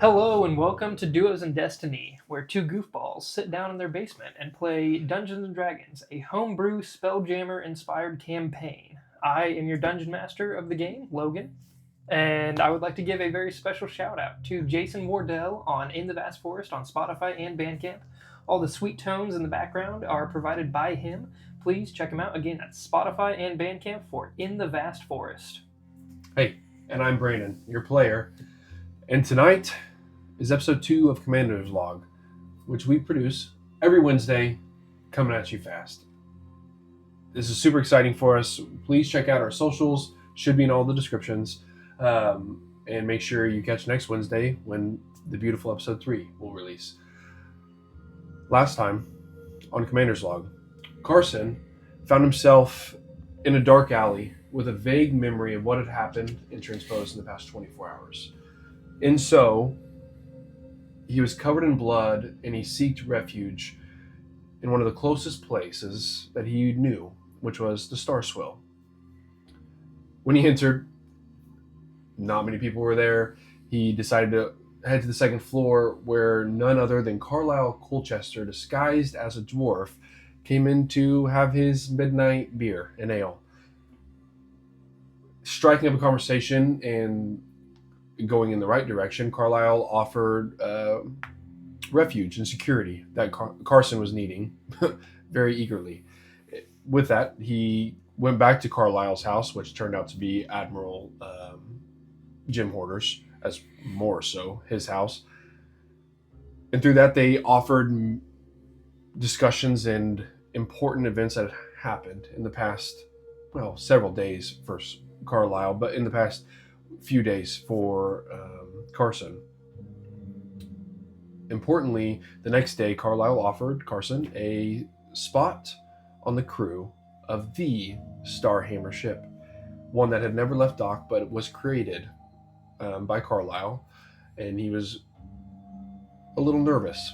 Hello and welcome to Duos in Destiny, where two goofballs sit down in their basement and play Dungeons and Dragons, a homebrew Spelljammer inspired campaign. I am your dungeon master of the game, Logan, and I would like to give a very special shout out to Jason Wardell on In the Vast Forest on Spotify and Bandcamp. All the sweet tones in the background are provided by him. Please check him out again at Spotify and Bandcamp for In the Vast Forest. Hey, and I'm Brandon, your player, and tonight is episode 2 of Commander's Log, which we produce every Wednesday, coming at you fast. This is super exciting for us. Please check out our socials, should be in all the descriptions, and make sure you catch next Wednesday when the beautiful episode 3 will release. Last time, on Commander's Log, Carson found himself in a dark alley with a vague memory of what had happened in Transposed in the past 24 hours. And so, he was covered in blood, and he sought refuge in one of the closest places that he knew, which was the Starswill. When he entered, not many people were there. He decided to head to the second floor, where none other than Carlisle Colchester, disguised as a dwarf, came in to have his midnight beer and ale. Striking up a conversation and going in the right direction, Carlisle offered refuge and security that Carson was needing very eagerly. With that, he went back to Carlisle's house, which turned out to be Admiral Jim Horder's, as more so his house. And through that, they offered discussions and important events that had happened in the past, several days for Carlisle, but in the past few days for Carson. Importantly, the next day, Carlisle offered Carson a spot on the crew of the Starhammer ship, one that had never left dock, but was created by Carlisle, and he was a little nervous,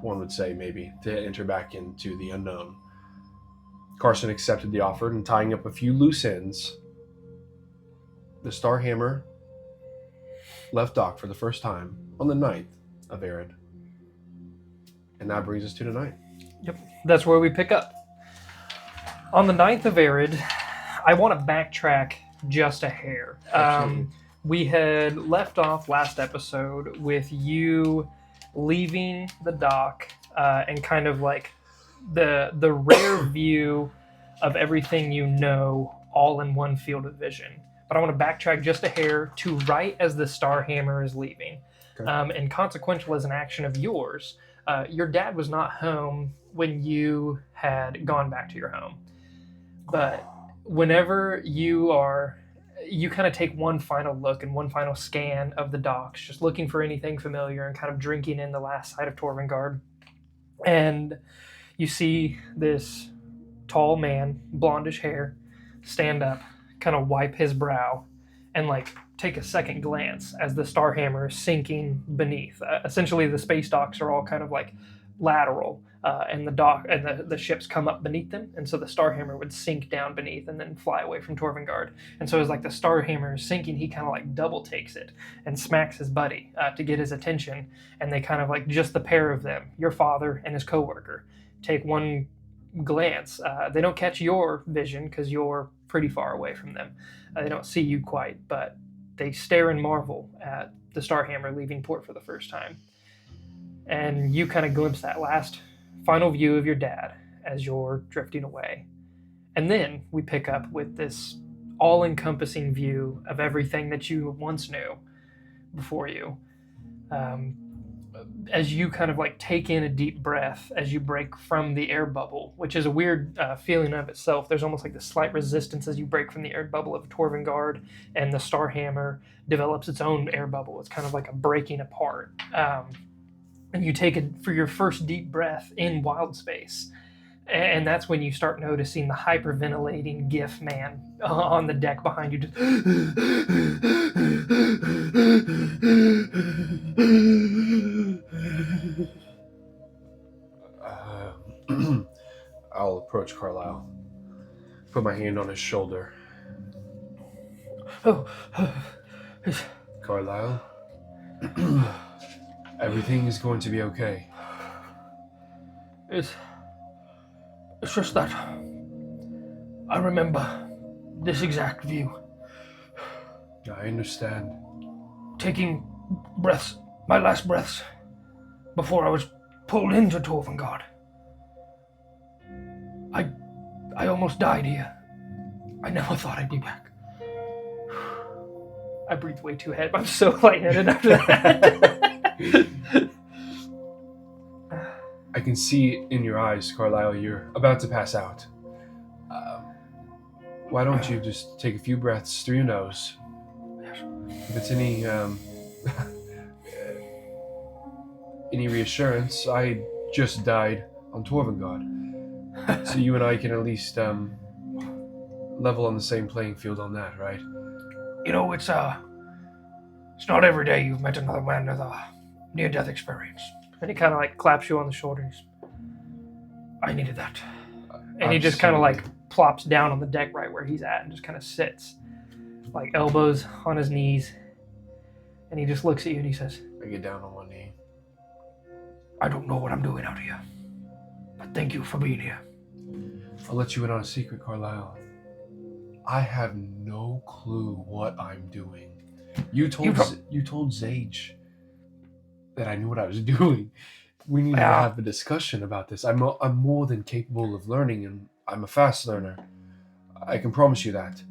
one would say, maybe, to enter back into the unknown. Carson accepted the offer, and tying up a few loose ends, the Starhammer left dock for the first time on the 9th of Arid. And that brings us to tonight. Yep, that's where we pick up. On the 9th of Arid, I want to backtrack just a hair. We had left off last episode with you leaving the dock and kind of like the rare view of everything you know all in one field of vision. But I want to backtrack just a hair to right as the Starhammer is leaving. Okay. And consequential as an action of yours, your dad was not home when you had gone back to your home. But whenever you kind of take one final look and one final scan of the docks, just looking for anything familiar and kind of drinking in the last sight of Torvengard. And you see this tall man, blondish hair, stand up, kind of wipe his brow, and like take a second glance as the Starhammer is sinking beneath. Essentially, the space docks are all kind of like lateral, and the dock and the ships come up beneath them, and so the Starhammer would sink down beneath and then fly away from Torvengard. And so as like the Starhammer is sinking, he kind of like double takes it and smacks his buddy to get his attention, and they kind of like, just the pair of them, your father and his coworker, take one glance. They don't catch your vision because you're pretty far away from them. They don't see you quite, but they stare and marvel at the Starhammer leaving port for the first time. And you kind of glimpse that last final view of your dad as you're drifting away. And then we pick up with this all-encompassing view of everything that you once knew before you. As you kind of like take in a deep breath as you break from the air bubble, which is a weird feeling of itself. There's almost like this slight resistance as you break from the air bubble of Torvengard, and the Starhammer develops its own air bubble. It's kind of like a breaking apart. And you take it for your first deep breath in wild space. And that's when you start noticing the hyperventilating GIF man on the deck behind you. Just I'll approach Carlisle, put my hand on his shoulder. Oh, Carlisle, Everything is going to be okay. It's just that I remember this exact view. I understand. Taking breaths, my last breaths, before I was pulled into Torvengard. I almost died here. I never thought I'd be back. I breathed way too heavy. I'm so lightheaded after that. I can see in your eyes, Carlisle, you're about to pass out. Why don't you just take a few breaths through your nose? If it's any any reassurance, I just died on Torvengard. So you and I can at least level on the same playing field on that, right? You know, it's not every day you've met another man with a near-death experience. And he kind of like claps you on the shoulder. I needed that. And he just kind of like plops down on the deck right where he's at and just kind of sits, like elbows on his knees. And he just looks at you and he says, I get down on one knee. I don't know what I'm doing out here, but thank you for being here. I'll let you in on a secret, Carlisle. I have no clue what I'm doing. You told Zage that I knew what I was doing. We need to have a discussion about this. I'm more than capable of learning, and I'm a fast learner. I can promise you that.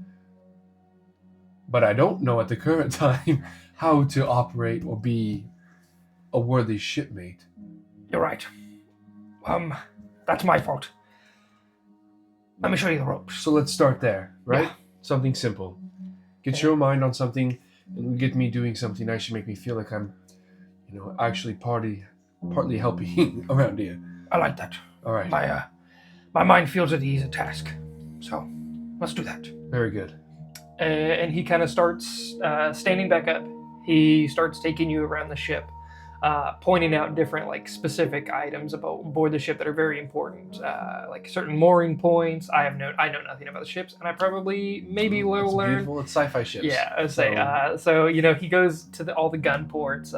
But I don't know at the current time how to operate or be a worthy shipmate. You're right. That's my fault. Let me show you the ropes. So let's start there, right? Yeah. Something simple. Get your mind on something, and get me doing something that should make me feel like I'm, actually partly helping around here. I like that. All right. My mind feels at ease a task. So, let's do that. Very good. And he kind of starts standing back up. He starts taking you around the ship, pointing out different like specific items aboard the ship that are very important, like certain mooring points. I know nothing about the ships, and I probably maybe will learn. Beautiful. It's sci-fi ships. Yeah, I would say. So he goes to all the gun ports.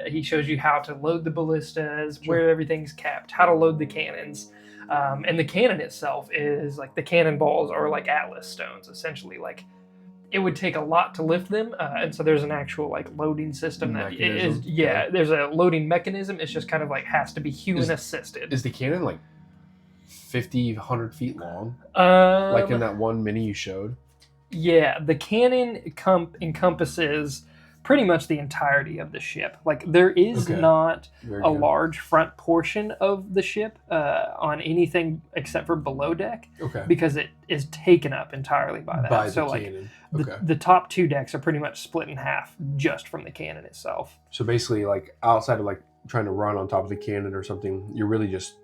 He shows you how to load the ballistas, where everything's kept, how to load the cannons. And the cannon itself is like the cannonballs are like Atlas stones, essentially. Like it would take a lot to lift them, and so there's an actual like loading system that is. Yeah, there's a loading mechanism. It's just kind of like has to be human assisted. Is the cannon like 50, 100 feet long? Like in that one mini you showed? Yeah, the cannon encompasses pretty much the entirety of the ship. Like there is not a large front portion of the ship on anything except for below deck, because it is taken up entirely by that. By so the like cannon. The top two decks are pretty much split in half just from the cannon itself. So basically, like outside of like trying to run on top of the cannon or something, you're really just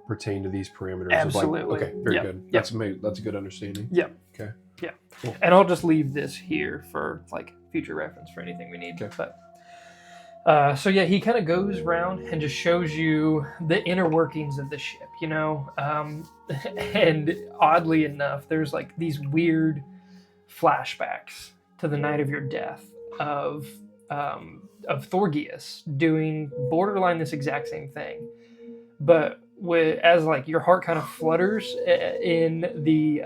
pertain to these parameters. Absolutely. Of like, okay, very good. That's a good understanding. Yep. Okay. Yeah. Cool. And I'll just leave this here for like future reference for anything we need. Okay. But so he kind of goes around and just shows you the inner workings of the ship, and oddly enough, there's like these weird flashbacks to the night of your death of Thorgius doing borderline this exact same thing, but as like your heart kind of flutters in the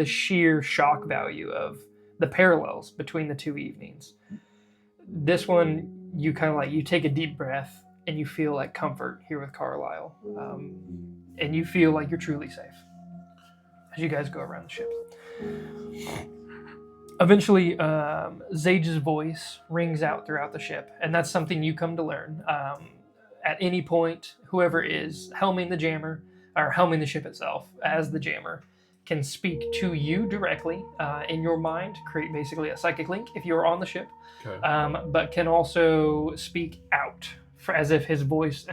sheer shock value of the parallels between the two evenings. This one, you kind of like, you take a deep breath and you feel like comfort here with Carlisle. And you feel like you're truly safe as you guys go around the ship. Eventually, Zage's voice rings out throughout the ship, and that's something you come to learn. At any point, whoever is helming the jammer, or helming the ship itself as the jammer, can speak to you directly in your mind, create basically a psychic link if you're on the ship, but can also speak out as if his voice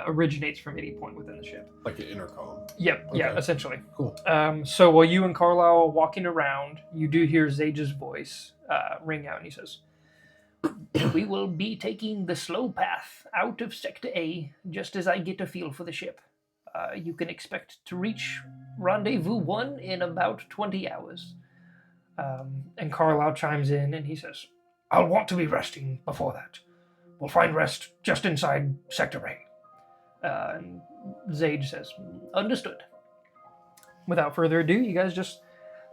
originates from any point within the ship. Like an intercom. Yep, yeah, essentially. Cool. So while you and Carlisle are walking around, you do hear Zage's voice ring out, and he says, "We will be taking the slow path out of Sector A just as I get a feel for the ship. You can expect to reach Rendezvous 1 in about 20 hours. And Carlisle chimes in and he says, "I'll want to be resting before that. We'll find rest just inside Sector A. And Zage says, understood. Without further ado, you guys just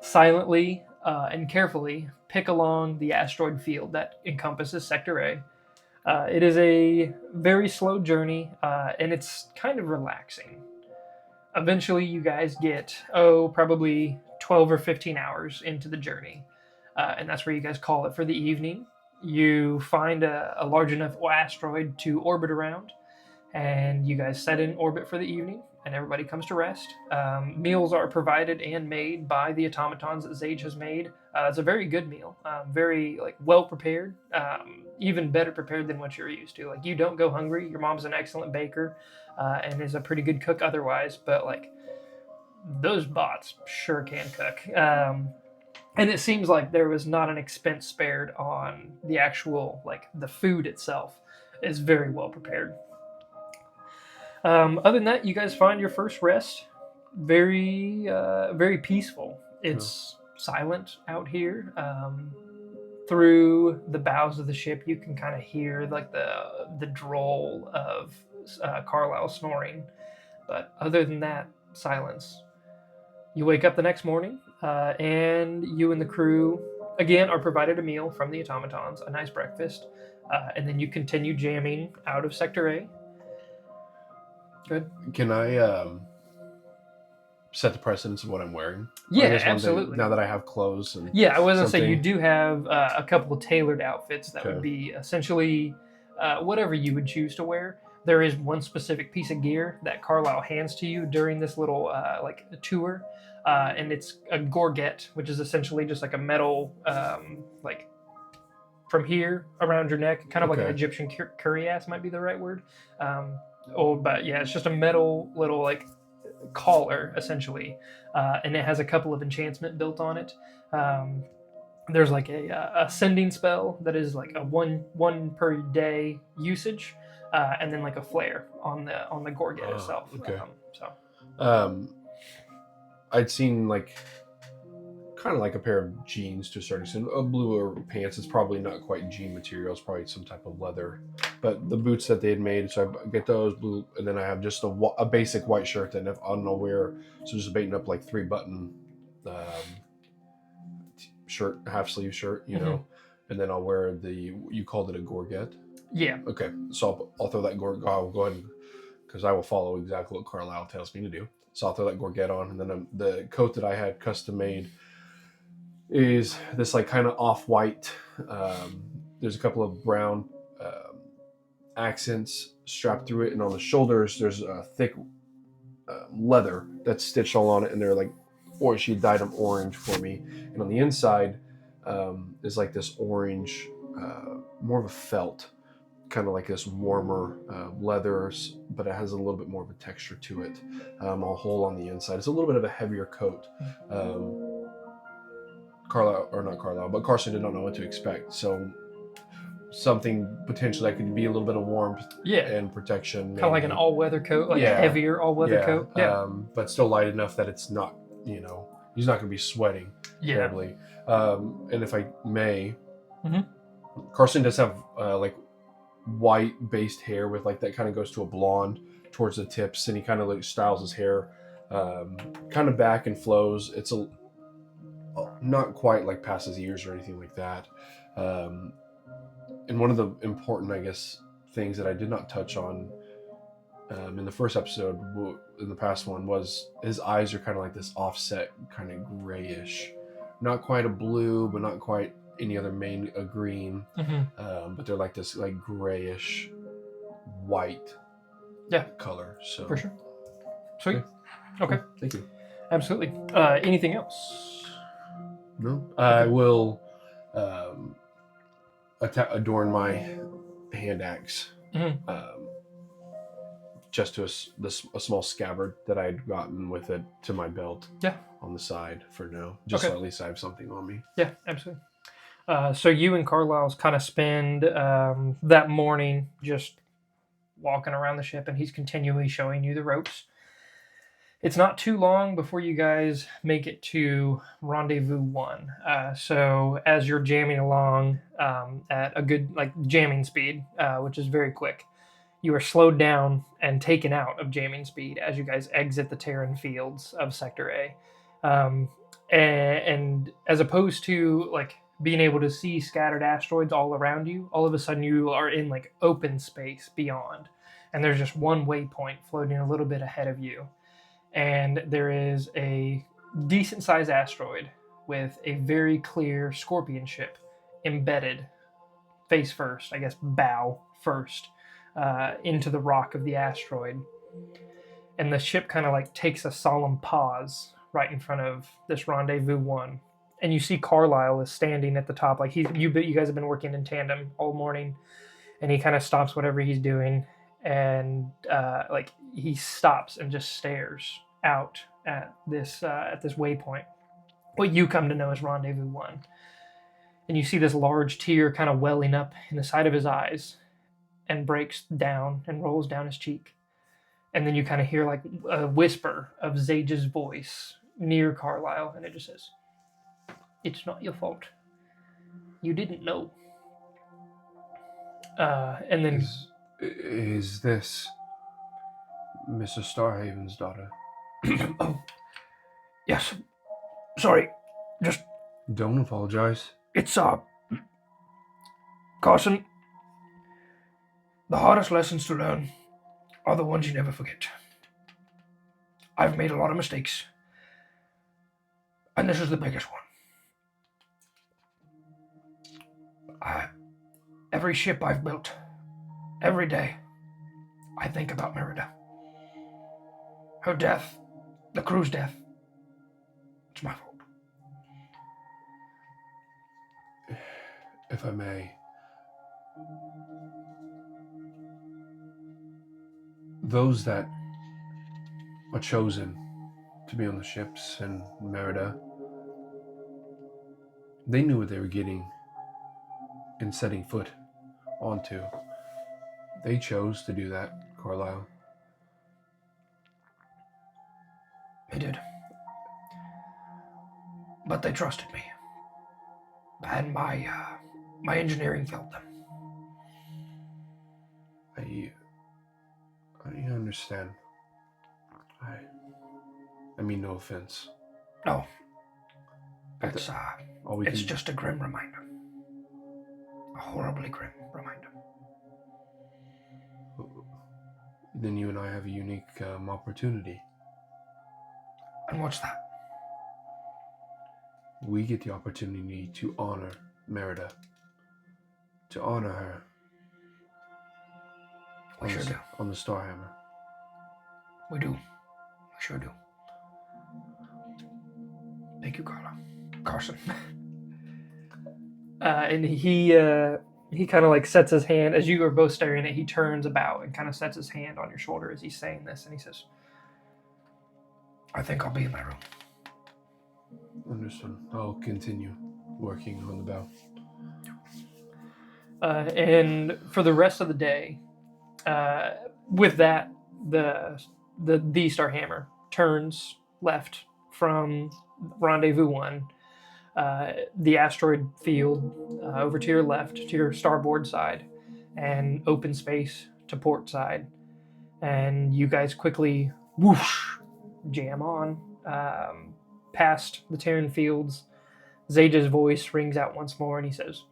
silently and carefully pick along the asteroid field that encompasses Sector A. It is a very slow journey, and it's kind of relaxing. Eventually, you guys get, probably 12 or 15 hours into the journey, and that's where you guys call it for the evening. You find a large enough asteroid to orbit around, and you guys set in orbit for the evening, and everybody comes to rest. Meals are provided and made by the automatons that Zage has made. It's a very good meal, very well prepared, even better prepared than what you're used to. Like, you don't go hungry. Your mom's an excellent baker and is a pretty good cook otherwise, but those bots sure can cook. And it seems like there was not an expense spared on the actual the food itself. Is very well prepared. Other than that, you guys find your first rest very, very peaceful. It's silent out here. Through the bows of the ship, you can kind of hear the droll of Carlisle snoring. But other than that, silence. You wake up the next morning, and you and the crew again are provided a meal from the automatons, a nice breakfast, and then you continue jamming out of Sector A. Good. Can I set the precedence of what I'm wearing? Yeah, absolutely. Now that I have clothes and I was gonna say you do have a couple of tailored outfits that would be essentially whatever you would choose to wear. There is one specific piece of gear that Carlisle hands to you during this little tour, and it's a gorget, which is essentially just a metal from here around your neck, kind of like an Egyptian cuirass might be the right word. But yeah, it's just a metal little collar essentially, and it has a couple of enchantment built on it. There's a sending spell that is a one per day usage, and then a flare on the gorget itself. Okay. I'd seen kind of a pair of jeans to a certain extent. Bluer pants. It's probably not quite jean material. It's probably some type of leather. But the boots that they had made, so I get those blue, and then I have just a basic white shirt that I'll wear. So just baiting up 3-button shirt, half sleeve shirt, you know, and then I'll wear you called it a gorget. Yeah. Okay, so I'll throw that gorget. I'll go ahead because I will follow exactly what Carlisle tells me to do. So I'll throw that gorget on, and then the coat that I had custom made is this kind of off-white. There's a couple of brown accents strapped through it, and on the shoulders there's a thick leather that's stitched all on it, and they're or she dyed them orange for me, and on the inside is this orange, more of a felt, kind of this warmer leathers, but it has a little bit more of a texture to it. A hole on the inside. It's a little bit of a heavier coat. Carson did not know what to expect, so something potentially that could be a little bit of warmth and protection. Kind of like an all-weather coat, a heavier all-weather coat. Yeah. But still light enough that it's not, he's not going to be sweating terribly. And if I may, Carson does have white-based hair with that kind of goes to a blonde towards the tips, and he kind of styles his hair kind of back and flows. It's not quite past his ears or anything like that. And one of the important, I guess, things that I did not touch on in the first episode, in the past one, was his eyes are kind of this offset, kind of grayish. Not quite a blue, but not quite any other main green. But they're this grayish white color. So for sure. Sweet. Okay. Thank you. Absolutely. Anything else? No. I will adorn my hand axe, just to a small scabbard that I had gotten with it to my belt. On the side for now, just so at least I have something on me. Yeah, absolutely. So you and Carlisle's kind of spend that morning just walking around the ship, and he's continually showing you the ropes. It's not too long before you guys make it to Rendezvous 1. So as you're jamming along at a good, like, jamming speed, which is very quick, you are slowed down and taken out of jamming speed as you guys exit the Terran fields of Sector A. And as opposed to, like, being able to see scattered asteroids all around you, all of a sudden you are in, like, open space beyond. And there's just one waypoint floating a little bit ahead of you. And there is a decent sized asteroid with a very clear scorpion ship embedded face first, I guess bow first, into the rock of the asteroid. And the ship kind of like takes a solemn pause right in front of this Rendezvous 1. And you see Carlisle is standing at the top, like you guys have been working in tandem all morning, and he kind of stops whatever he's doing, and like he stops and just stares out at this waypoint, what you come to know as Rendezvous 1. And you see this large tear kind of welling up in the side of his eyes and breaks down and rolls down his cheek. And then you kind of hear like a whisper of Zage's voice near Carlisle, and it just says, "It's not your fault. You didn't know." And then... Is this Mrs. Starhaven's daughter? Oh, yes. Sorry. Just... Don't apologize. It's, Carson, the hardest lessons to learn are the ones you never forget. I've made a lot of mistakes, and this is the biggest one. Every ship I've built, every day, I think about Merida. Her death, the crew's death, it's my fault. If I may, those that are chosen to be on the ships in Merida, they knew what they were getting in setting foot onto. They chose to do that, Carlisle. They did. But they trusted me. And my engineering failed them. I understand. I mean no offense. No. It's just a grim reminder. A horribly grim reminder. Then you and I have a unique opportunity. And what's that? We get the opportunity to honor Merida. To honor her. We sure do. On the Starhammer. We do. We sure do. Thank you, Carson. And he kind of like sets his hand, as you are both staring at it, he turns about and kind of sets his hand on your shoulder as he's saying this, and he says, "I think I'll be in my room." Understood. I'll continue working on the bow. And for the rest of the day, with that, the Starhammer turns left from Rendezvous 1, the asteroid field over to your left, to your starboard side, and open space to port side. And you guys quickly whoosh jam on past the Terran fields. Zaja's voice rings out once more, and he says,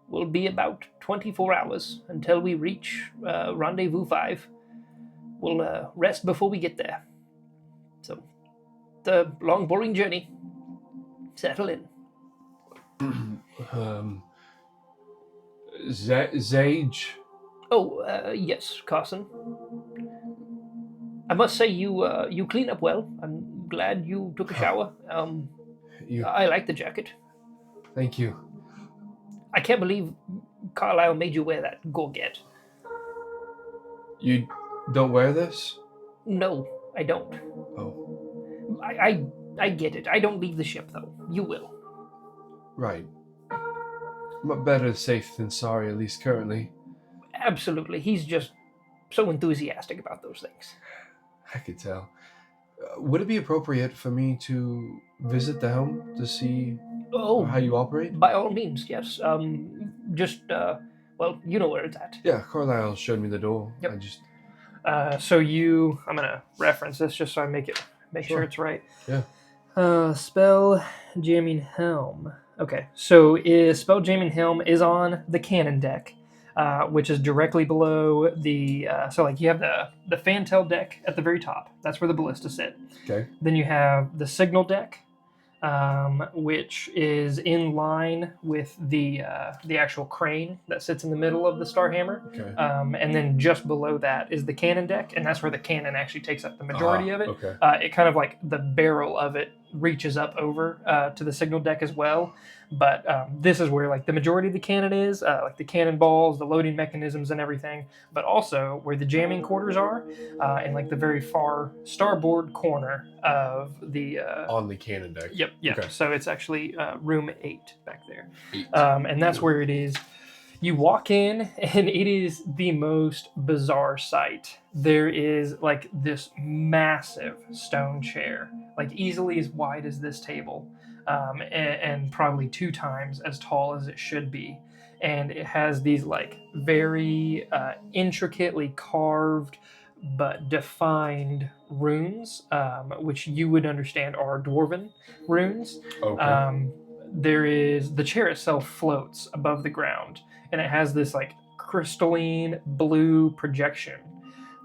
"Will be about 24 hours until we reach Rendezvous 5. We'll rest before we get there. So, the long, boring journey. Settle in." Zage? Oh, yes, Carson. I must say you clean up well. I'm glad you took a shower. I like the jacket. Thank you. I can't believe Carlisle made you wear that gorget. You don't wear this? No, I don't. Oh. I get it. I don't leave the ship, though. You will. Right. But better safe than sorry, at least currently. Absolutely. He's just so enthusiastic about those things. I could tell. Would it be appropriate for me to visit the helm to see Oh, how you operate? by all means, yes. Just well, you know where it's at. Yeah, Carlisle showed me the door. Yep. I just I'm gonna reference this just so I make sure Sure. it's right. Yeah. Spell jamming helm. Okay, so spell jamming helm is on the cannon deck, which is directly below the. So like you have the fantail deck at the very top. That's where the ballista sit. Okay. Then you have the signal deck, which is in line with the actual crane that sits in the middle of the Starhammer. Okay. And then just below that is the cannon deck, and that's where the cannon actually takes up the majority of it. Okay. It kind of like the barrel of it reaches up over to the signal deck as well. But this is where like the majority of the cannon is, like the cannonballs, the loading mechanisms, and everything. But also where the jamming quarters are, in like the very far starboard corner of the. On the cannon deck. Yep. Okay. So it's actually room 8 back there, 8. and that's where it is. You walk in, and it is the most bizarre sight. There is like this massive stone chair, like easily as wide as this table, and probably 2 times as tall as it should be. And it has these like very intricately carved but defined runes, which you would understand are dwarven runes. Okay. There is the chair itself floats above the ground, and it has this like crystalline blue projection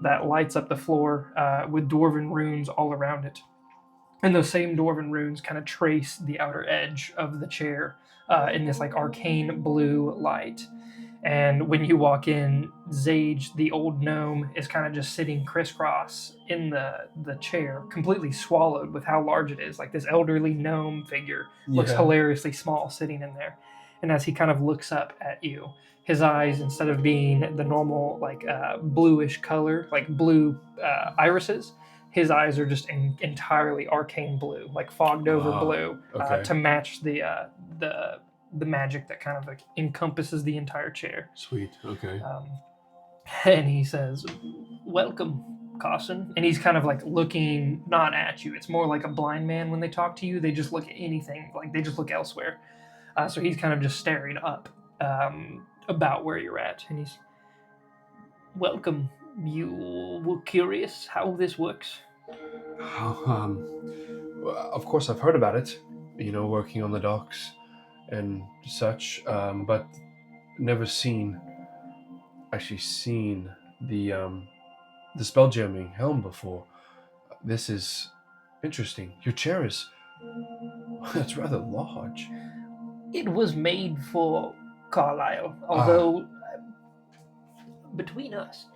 that lights up the floor with dwarven runes all around it. And those same dwarven runes kind of trace the outer edge of the chair in this like arcane blue light. And when you walk in, Zage, the old gnome, is kind of just sitting crisscross in the chair, completely swallowed with how large it is. Like this elderly gnome figure looks hilariously small sitting in there. And as he kind of looks up at you, his eyes, instead of being the normal like bluish color, like blue irises, his eyes are just entirely arcane blue, like fogged over blue, okay. to match the magic that kind of like encompasses the entire chair. Sweet. Okay. And he says, "Welcome, Carson." And he's kind of like looking not at you. It's more like a blind man when they talk to you. They just look at anything, like they just look elsewhere. So he's kind of just staring up about where you're at. And he's, "Welcome. You were curious how this works?" Well, of course, I've heard about it. You know, working on the docks and such, but never actually seen the spell jamming helm before. This is interesting. Your chair is it's rather large. It was made for Carlisle, although between us,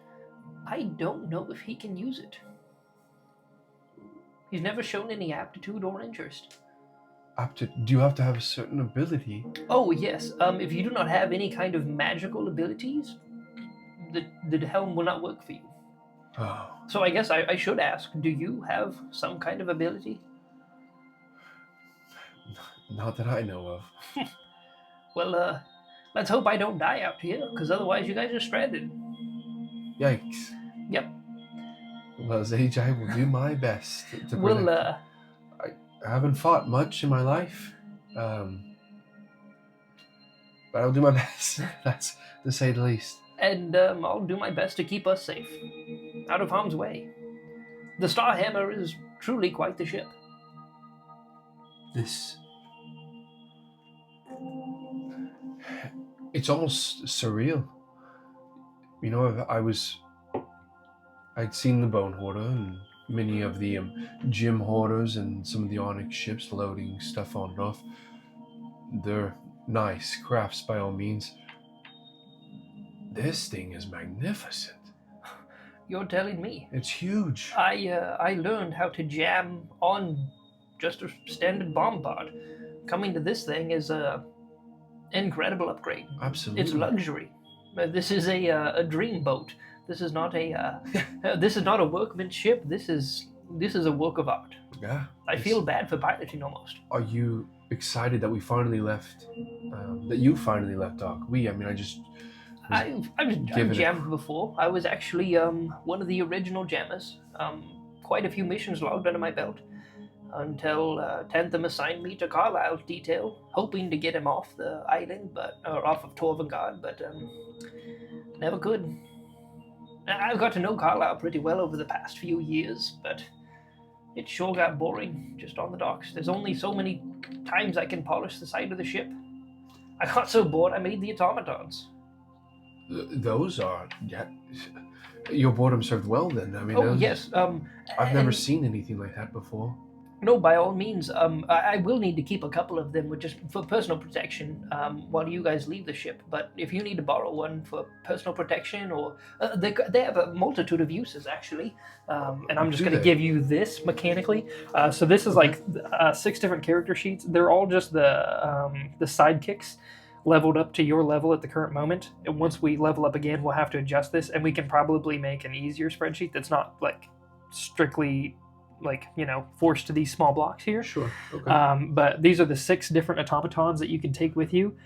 I don't know if he can use it. He's never shown any aptitude or interest. Do you have to have a certain ability? Oh, yes. If you do not have any kind of magical abilities, the helm will not work for you. Oh. So I guess I should ask, do you have some kind of ability? Not that I know of. Well, let's hope I don't die out here, because otherwise you guys are stranded. Yikes. Yep. Well, Zage, I will do my best to Well, I haven't fought much in my life, but I'll do my best. That's to say the least. And I'll do my best to keep us safe, out of harm's way. The Starhammer is truly quite the ship. It's almost surreal. You know, I'd seen the Bone Hoarder and many of the Gem Hoarders and some of the Onyx ships loading stuff on and off. They're nice crafts by all means. This thing is magnificent. You're telling me. It's huge. I learned how to jam on just a standard bomb pod. Coming to this thing is a incredible upgrade. Absolutely. It's luxury. This is a dream boat. This is not a workmanship. This is a work of art. Yeah. I feel bad for piloting almost. Are you excited that we finally left? That you finally left, Doc? I've I've jammed before. I was actually one of the original jammers, quite a few missions logged under my belt. Until Tentham assigned me to Carlisle's detail, hoping to get him off the island, or off of Torvengard, but never could. I've got to know Carlisle pretty well over the past few years, but it sure got boring just on the docks. There's only so many times I can polish the side of the ship. I got so bored I made the automatons. Those are... Yeah, your boredom served well then. I mean, Oh, yes. I've never seen anything like that before. No, by all means. I will need to keep a couple of them just for personal protection while you guys leave the ship. But if you need to borrow one for personal protection, or they have a multitude of uses actually. And I'm just going to give you this mechanically. So this is like 6 different character sheets. They're all just the sidekicks leveled up to your level at the current moment. And once we level up again, we'll have to adjust this, and we can probably make an easier spreadsheet that's not like strictly forced to these small blocks here. Sure. Okay. But these are the 6 different automatons that you can take with you.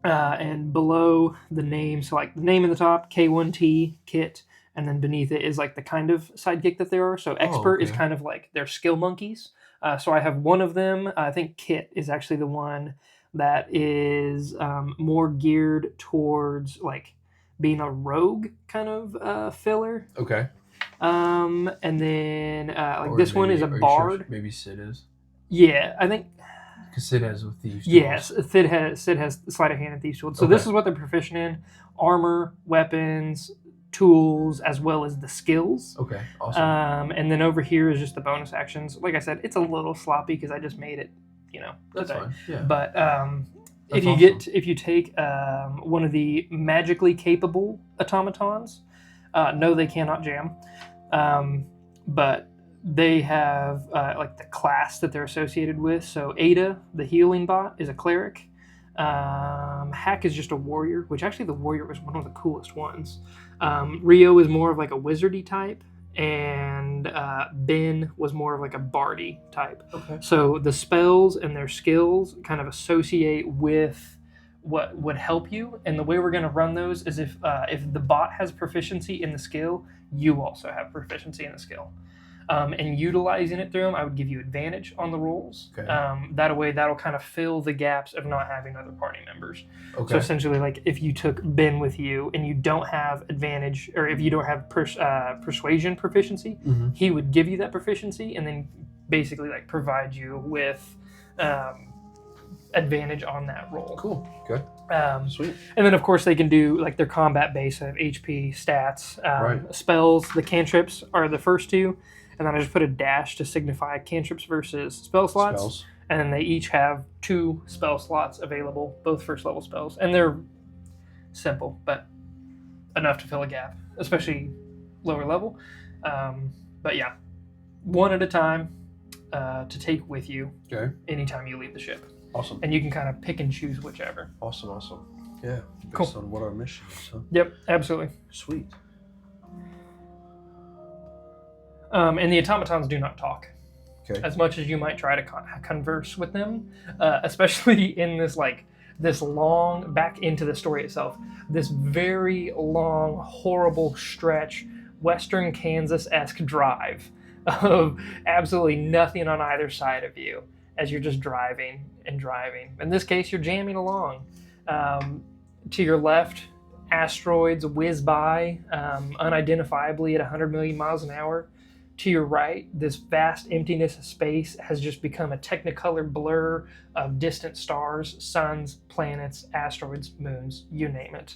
And below the name, so like the name in the top, K1T, Kit, and then beneath it is like the kind of sidekick that they are. So Expert is kind of like their skill monkeys. So I have one of them. I think Kit is actually the one that is more geared towards like being a rogue kind of filler. Okay. And then this one is a bard. Sure maybe Sid is. Yeah, I think. Because Sid has with thieves. Yes, Sid has sleight of hand and thieves tools. So this is what they're proficient in: armor, weapons, tools, as well as the skills. Okay, awesome. And then over here is just the bonus actions. Like I said, it's a little sloppy because I just made it, That's today. fine. Yeah. But That's if you take one of the magically capable automatons, no, they cannot jam. But they have like the class that they're associated with. So Ada, the healing bot, is a cleric. Hack is just a warrior, which actually the warrior was one of the coolest ones. Rio is more of like a wizardy type, and Ben was more of like a bardy type. Okay. So the spells and their skills kind of associate with what would help you, and the way we're going to run those is if the bot has proficiency in the skill, you also have proficiency in the skill. And utilizing it through them, I would give you advantage on the rolls. Okay. That way, that'll kind of fill the gaps of not having other party members. Okay. So essentially, like if you took Ben with you and you don't have advantage, or if you don't have persuasion proficiency, he would give you that proficiency and then basically like provide you with advantage on that roll. Cool. Good. Sweet. And then of course they can do like their combat base of HP stats. Right. Spells, the cantrips are the first 2. And then I just put a dash to signify cantrips versus spell slots. And then they each have 2 spell slots available, both first level spells. And they're simple, but enough to fill a gap, especially lower level. But yeah, 1 at a time to take with you anytime you leave the ship. Awesome. And you can kind of pick and choose whichever. Awesome. Yeah. Cool. Based on what our mission is, huh? Yep, absolutely. Sweet. And the automatons do not talk. Okay. As much as you might try to converse with them, especially in this long, back into the story itself, this very long, horrible stretch, Western Kansas-esque drive of absolutely nothing on either side of you as you're just driving and driving. In this case, you're jamming along. To your left, asteroids whiz by unidentifiably at 100 million miles an hour. To your right, this vast emptiness of space has just become a technicolor blur of distant stars, suns, planets, asteroids, moons, you name it.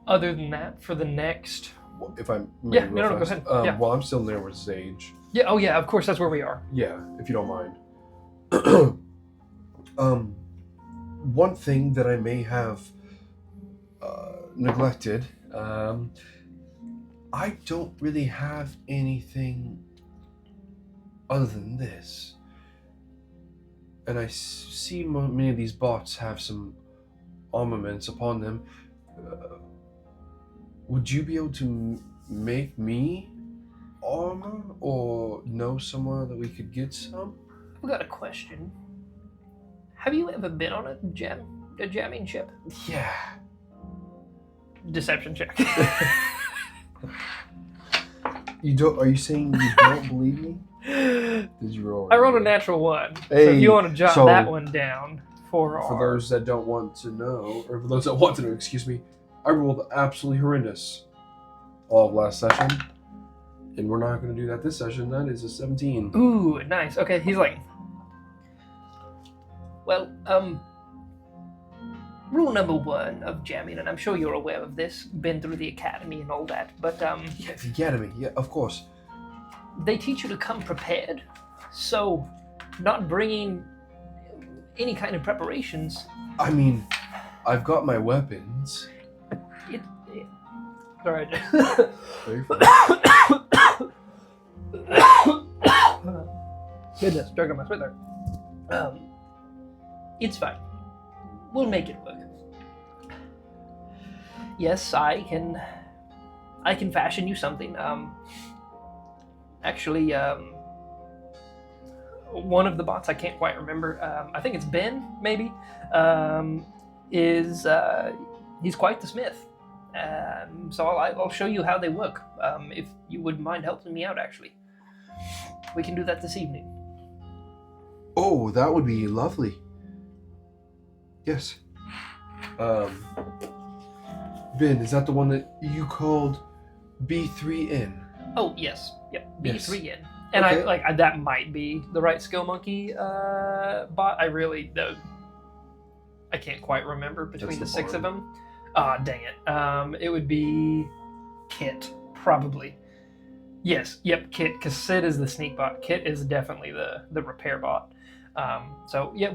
Other than that, for the next... If I may, go ahead. Well, I'm still there with Sage. Yeah, oh yeah, of course, that's where we are. Yeah, if you don't mind. One thing that I may have neglected, I don't really have anything other than this. And I see many of these bots have some armaments upon them. Would you be able to make me armor, or know somewhere that we could get some? I've got a question. Have you ever been on a jamming ship? Yeah. Deception check. You don't? Are you saying you don't believe me? Did you roll? I rolled a natural 1. So Hey, if you want to jot so- that one down for those that don't want to know, or for those that want to know, excuse me, I rolled absolutely horrendous all of last session, and we're not going to do that this session. That is a 17. Ooh, nice. Okay, he's like, well, rule number 1 of jamming, and I'm sure you're aware of this, been through the academy and all that, but Yeah, the academy. Yeah, of course. they teach you to come prepared. So, not bringing any kind of preparations. I mean, I've got my weapons. Sorry. Very fine. Goodness, drinking my spit there. It's fine. We'll make it work. Yes, I can fashion you something. Actually, one of the bots, I can't quite remember. I think it's Ben, maybe. He's quite the smith. So I'll show you how they work. If you wouldn't mind helping me out, actually, we can do that this evening. Oh, that would be lovely. Yes. Ben, is that the one that you called B3N? Oh yes, yep, Yes. B3N. And Okay. that might be the right skill monkey bot. I really I can't quite remember between That's the the 6 of bard. them. Ah, dang it. It would be Kit, probably. Yes, yep, Kit, because Sid is the sneak bot. Kit is definitely the repair bot. So yeah,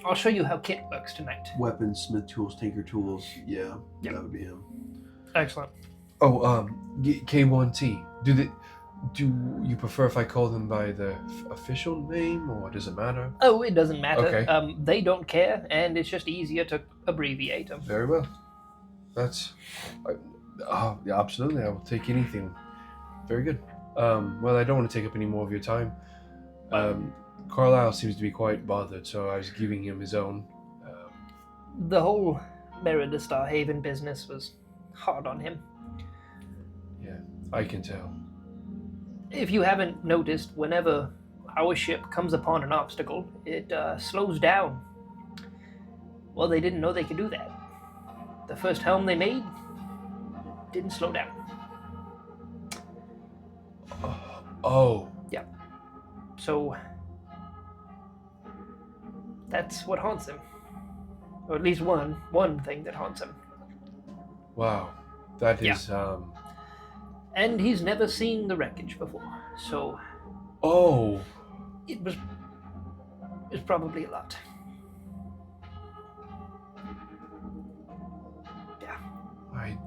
I'll show you how Kit works tonight. Weapons, smith tools, tinker tools. Yeah, Yep. that would be him. Excellent. Oh, K1T. Do you prefer if I call them by the official name, or does it matter? Oh, it doesn't matter. Okay. They don't care, and it's just easier to abbreviate them. Very well. Yeah, absolutely. I will take anything. Very good. Well, I don't want to take up any more of your time. Carlisle seems to be quite bothered, so I was giving him his own. The whole Merida Starhaven business was hard on him. Yeah, I can tell. If you haven't noticed, whenever our ship comes upon an obstacle, it slows down. Well, they didn't know they could do that. The first helm they made didn't slow down. Oh. So that's what haunts him. Or at least one thing that haunts him. Wow. That Yeah. is, And he's never seen the wreckage before, so Oh. it's probably a lot. Yeah. I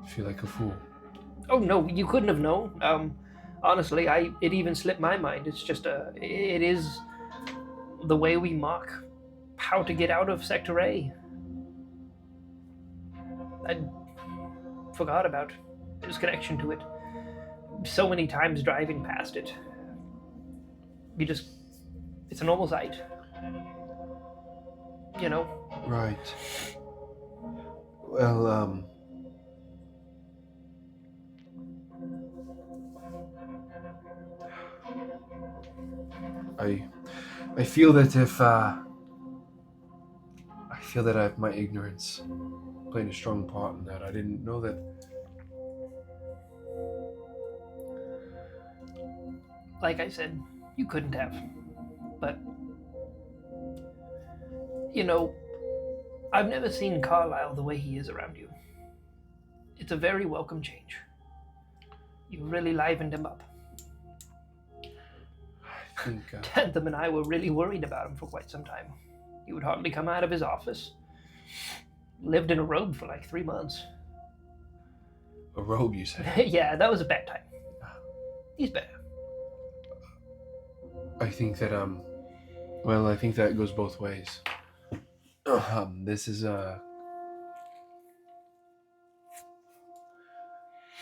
feel like a fool. Oh no, you couldn't have known. Honestly, it even slipped my mind. It's just it is the way we mock how to get out of Sector A. I forgot about his connection to it. So many times driving past it. It's a normal sight. You know? Right. Well, I feel that I feel that my ignorance played a strong part in that. I didn't know that. Like I said, you couldn't have. But, you know, I've never seen Carlisle the way he is around you. It's a very welcome change. You really livened him up. I think. Tantham and I were really worried about him for quite some time. He would hardly come out of his office. Lived in a robe for like 3 months. A robe, you say? Yeah, that was a bad time. He's better. I think that well, I think that goes both ways.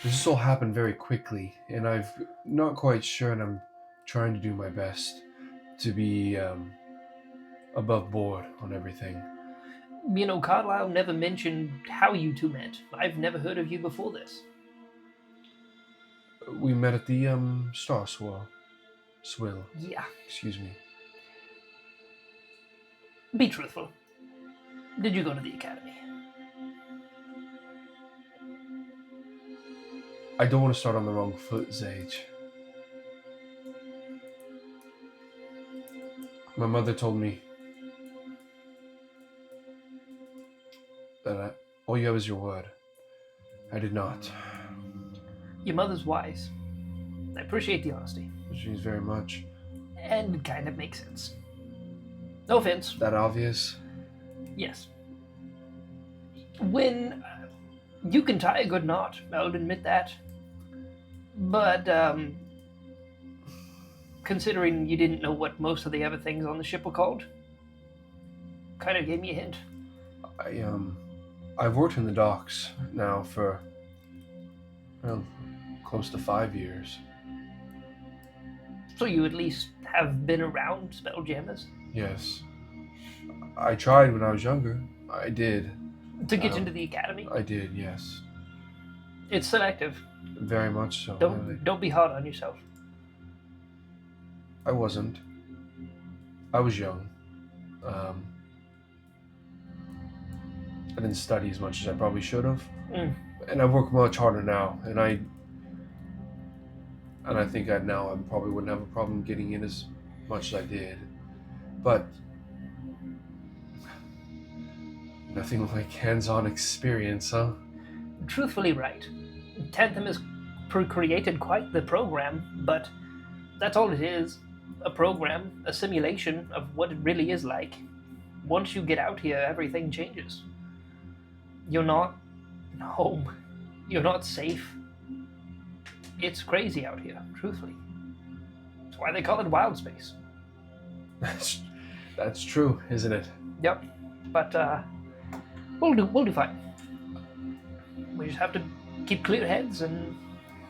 This all happened very quickly, and I'm not quite sure, and I'm trying to do my best to be above board on everything. You know, Carlisle never mentioned how you two met. I've never heard of you before this. We met at the Star Swill. Yeah. Excuse me. Be truthful. Did you go to the academy? I don't want to start on the wrong foot, Sage. My mother told me that all you have is your word. I did not. Your mother's wise. I appreciate the honesty. She's very much. And it kind of makes sense. No offense. That obvious? Yes. When you can tie a good knot, I'll admit that. But considering you didn't know what most of the other things on the ship were called, kind of gave me a hint. I've worked in the docks now for close to 5 years. So you at least have been around Spelljammers? Yes. I tried when I was younger. I did. To get into the academy? I did, yes. It's selective. Very much so. Don't be hard on yourself. I wasn't. I was young. I didn't study as much as I probably should have. And I work much harder now, and I think I probably wouldn't have a problem getting in as much as I did. But nothing like hands-on experience, huh? Truthfully right. Tantham has created quite the program, but that's all it is. A program, a simulation of what it really is like. Once you get out here, everything changes. You're not home. You're not safe. It's crazy out here, truthfully. That's why they call it wild space. That's true, isn't it? Yep. But we'll do fine. We just have to keep clear heads and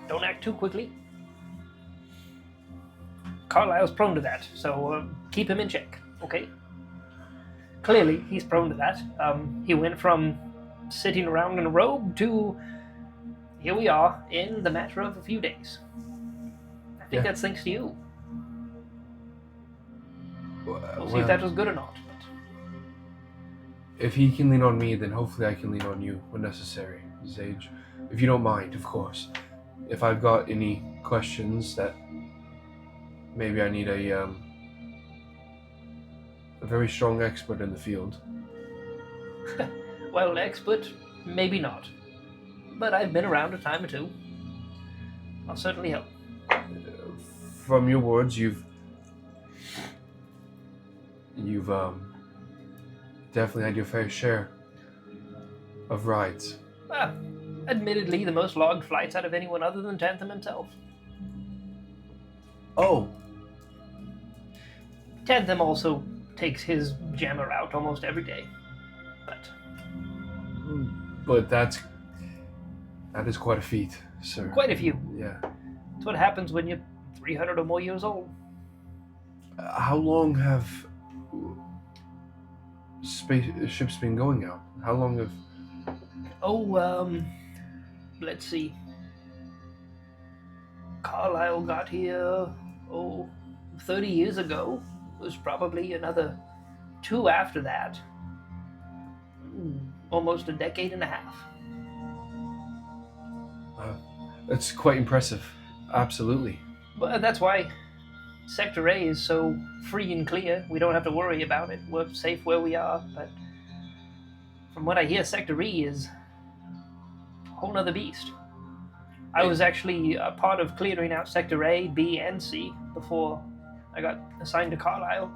don't act too quickly. Carlisle's prone to that, so keep him in check, okay? Clearly, he's prone to that. He went from sitting around in a robe to here we are in the matter of a few days. I think that's thanks to you. We'll see if that was good or not. But if he can lean on me, then hopefully I can lean on you when necessary, Sage. If you don't mind, of course. If I've got any questions that maybe I need a very strong expert in the field. Well, expert, maybe not. But I've been around a time or two. I'll certainly help. From your words, you've definitely had your fair share of rides. Well, admittedly, the most logged flights out of anyone other than Tantham himself. Oh. Tantham also takes his jammer out almost every day. But that is quite a feat, sir. Quite a few. Yeah. That's what happens when you're 300 or more years old. How long have spaceships been going out? How long have... let's see. Carlisle got here, 30 years ago. It was probably another 2 after that. Almost a decade and a half. That's quite impressive. Absolutely. But that's why Sector A is so free and clear. We don't have to worry about it. We're safe where we are. But from what I hear, Sector E is a whole nother beast. I was actually a part of clearing out Sector A, B, and C before I got assigned to Carlisle.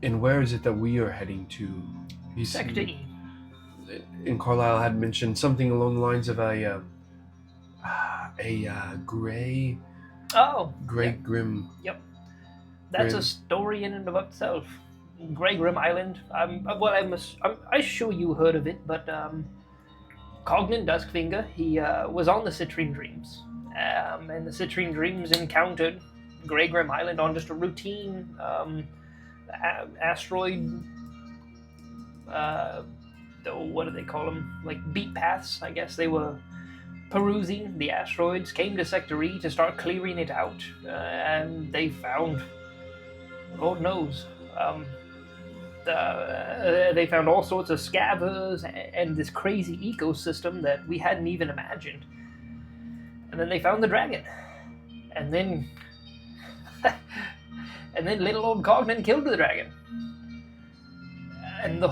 And where is it that we are heading to? Sector E. And Carlisle had mentioned something along the lines of a gray... Oh. Grey yep. Grim... Yep. That's Grim. a story in and of itself. Grey Grim Island. I'm sure you heard of it, but Cognan Duskfinger, he was on the Citrine Dreams. And the Citrine Dreams encountered Grey Grim Island on just a routine asteroid, what do they call them? Like beat paths, I guess. They were perusing the asteroids, came to Sector E to start clearing it out, and they found, Lord knows, they found all sorts of scavers and this crazy ecosystem that we hadn't even imagined. And then they found the dragon, and then little old Cognan killed the dragon, and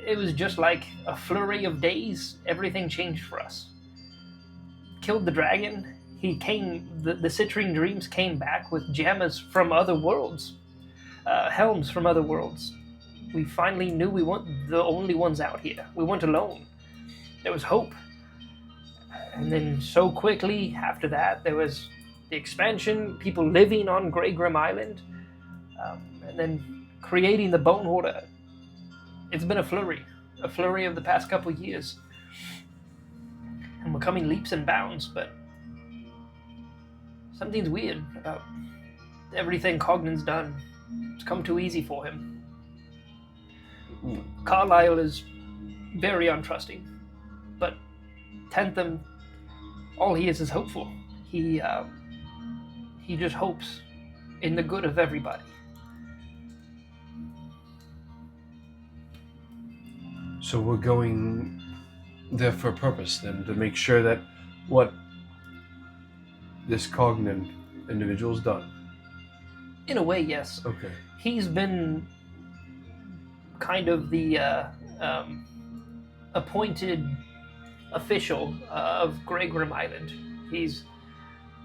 it was just like a flurry of days. Everything changed for us. Killed the dragon. The Citrine Dreams came back with gems from other worlds, helms from other worlds. We finally knew we weren't the only ones out here. We weren't alone. There was hope. And then so quickly after that, there was the expansion, people living on Grey Grim Island, and then creating the Bone Hoarder. It's been a flurry of the past couple of years. And we're coming leaps and bounds, but something's weird about everything Cognan's done. It's come too easy for him. Carlisle is very untrusting, but Tentham, all he is hopeful. He just hopes in the good of everybody. So we're going there for a purpose, then, to make sure that what this Cognan individual's done. In a way, yes. Okay. He's been kind of the appointed official of Grey Grim Island. He's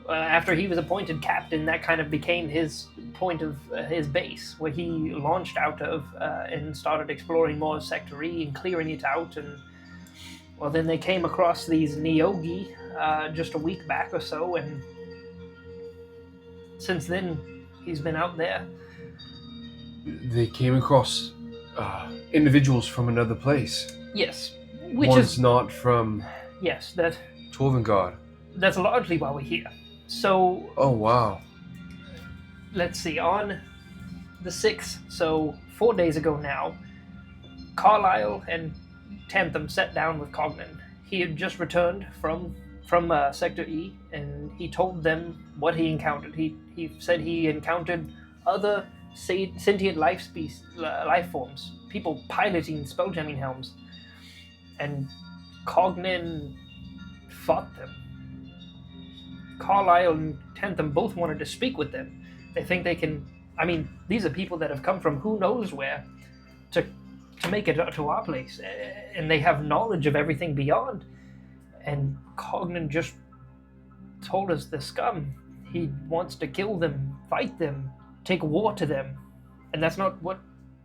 after he was appointed captain, that kind of became his point of his base, where he launched out of and started exploring more of Sector E and clearing it out. And well, then they came across these Neogi just a week back or so, and since then he's been out there. They came across individuals from another place. Yes, One's not from. Yes, Torvengard. that's largely why we're here. So. Oh wow. Let's see, on the 6th, so 4 days ago now, Carlisle and Tentham sat down with Cognan. He had just returned from Sector E, and he told them what he encountered. He said he encountered other sentient life forms, people piloting spelljamming helms, and Cognan fought them. Carlisle and Tentham both wanted to speak with them. They think they can. I mean, these are people that have come from who knows where to make it to our place, and they have knowledge of everything beyond. And Cognan just told us the scum. He wants to kill them, fight them, take war to them, and that's not what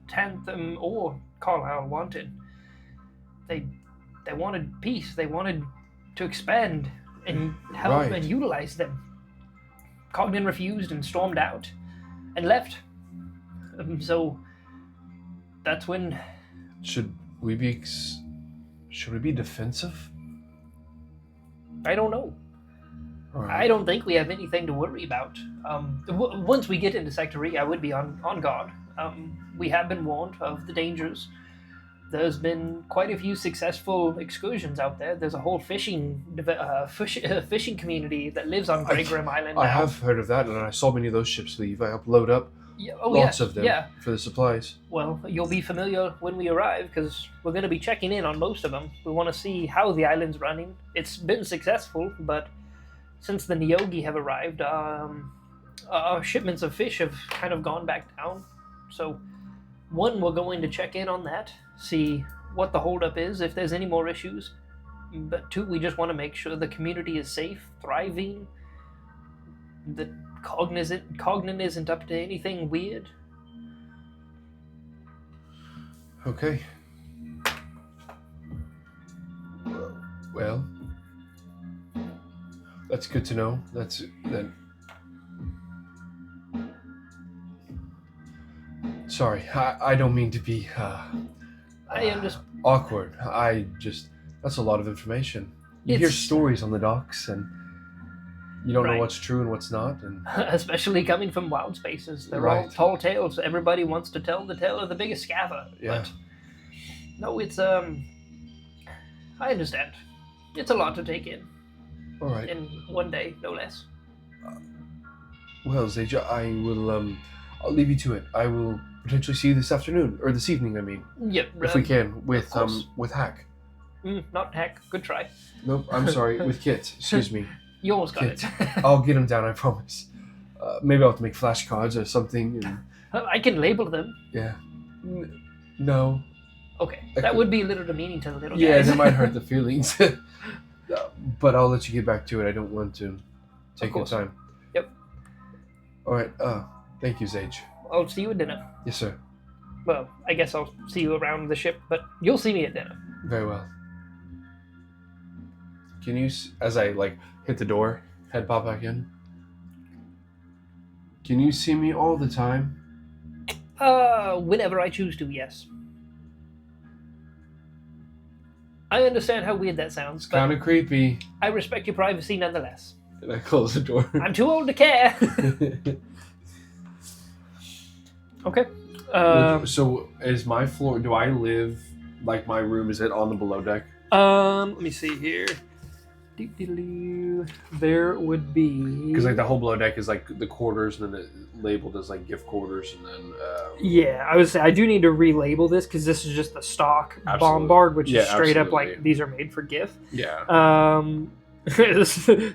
Tentham or Carlisle wanted. They wanted peace. They wanted to expand and help and utilize them. Cognan refused and stormed out and left. So that's when. Should we be defensive? I don't know. Right. I don't think we have anything to worry about. Once we get into Sector E, I would be on guard. We have been warned of the dangers. There's been quite a few successful excursions out there. There's a whole fishing community that lives on Grey Grim Island now. I have heard of that, and I saw many of those ships leave. I upload up lots of them for the supplies. Well, you'll be familiar when we arrive, because we're going to be checking in on most of them. We want to see how the island's running. It's been successful, but since the Neogi have arrived, our shipments of fish have kind of gone back down. So, one, we're going to check in on that, see what the holdup is, if there's any more issues. But two, we just want to make sure the community is safe, thriving, that Cognan isn't up to anything weird. Okay. Well, that's good to know. Sorry, I don't mean to be awkward. That's a lot of information. You hear stories on the docks, and you don't know what's true and what's not. And especially coming from wild spaces. They're all tall tales. Everybody wants to tell the tale of the biggest scava. Yeah. But no, it's I understand. It's a lot to take in. All right. In one day, no less. Well, Zaja, I'll leave you to it. I will potentially see you this afternoon, or this evening, I mean. Yep. If we can, course. with Hack. Not Heck. Good try. Nope, I'm sorry, with Kit. Excuse me. You almost got Kit. it. I'll get him down, I promise. Maybe I'll have to make flashcards or something. And, I can label them. yeah. No. Okay. I That could- would be a little demeaning to the little Yeah, guys. that might hurt the feelings. But I'll let you get back to it. I don't want to take your course. time. Yep. All right. Thank you, Zage. I'll see you at dinner. Yes, sir. Well, I guess I'll see you around the ship, but you'll see me at dinner. Very well. Can you, as I hit the door, head pop back in? Can you see me all the time? Whenever I choose to, yes. I understand how weird that sounds, but Kind of creepy. I respect your privacy nonetheless. And I close the door. I'm too old to care. Okay. So is my floor? Do I live like my room? Is it on the below deck? Let me see here. There would be. Because the whole below deck is the quarters, and then it labeled as gift quarters, and then. Yeah, I would say I do need to relabel this because this is just the stock Absolutely. bombard, which is Yeah, straight up absolutely. these are made for gift. Yeah.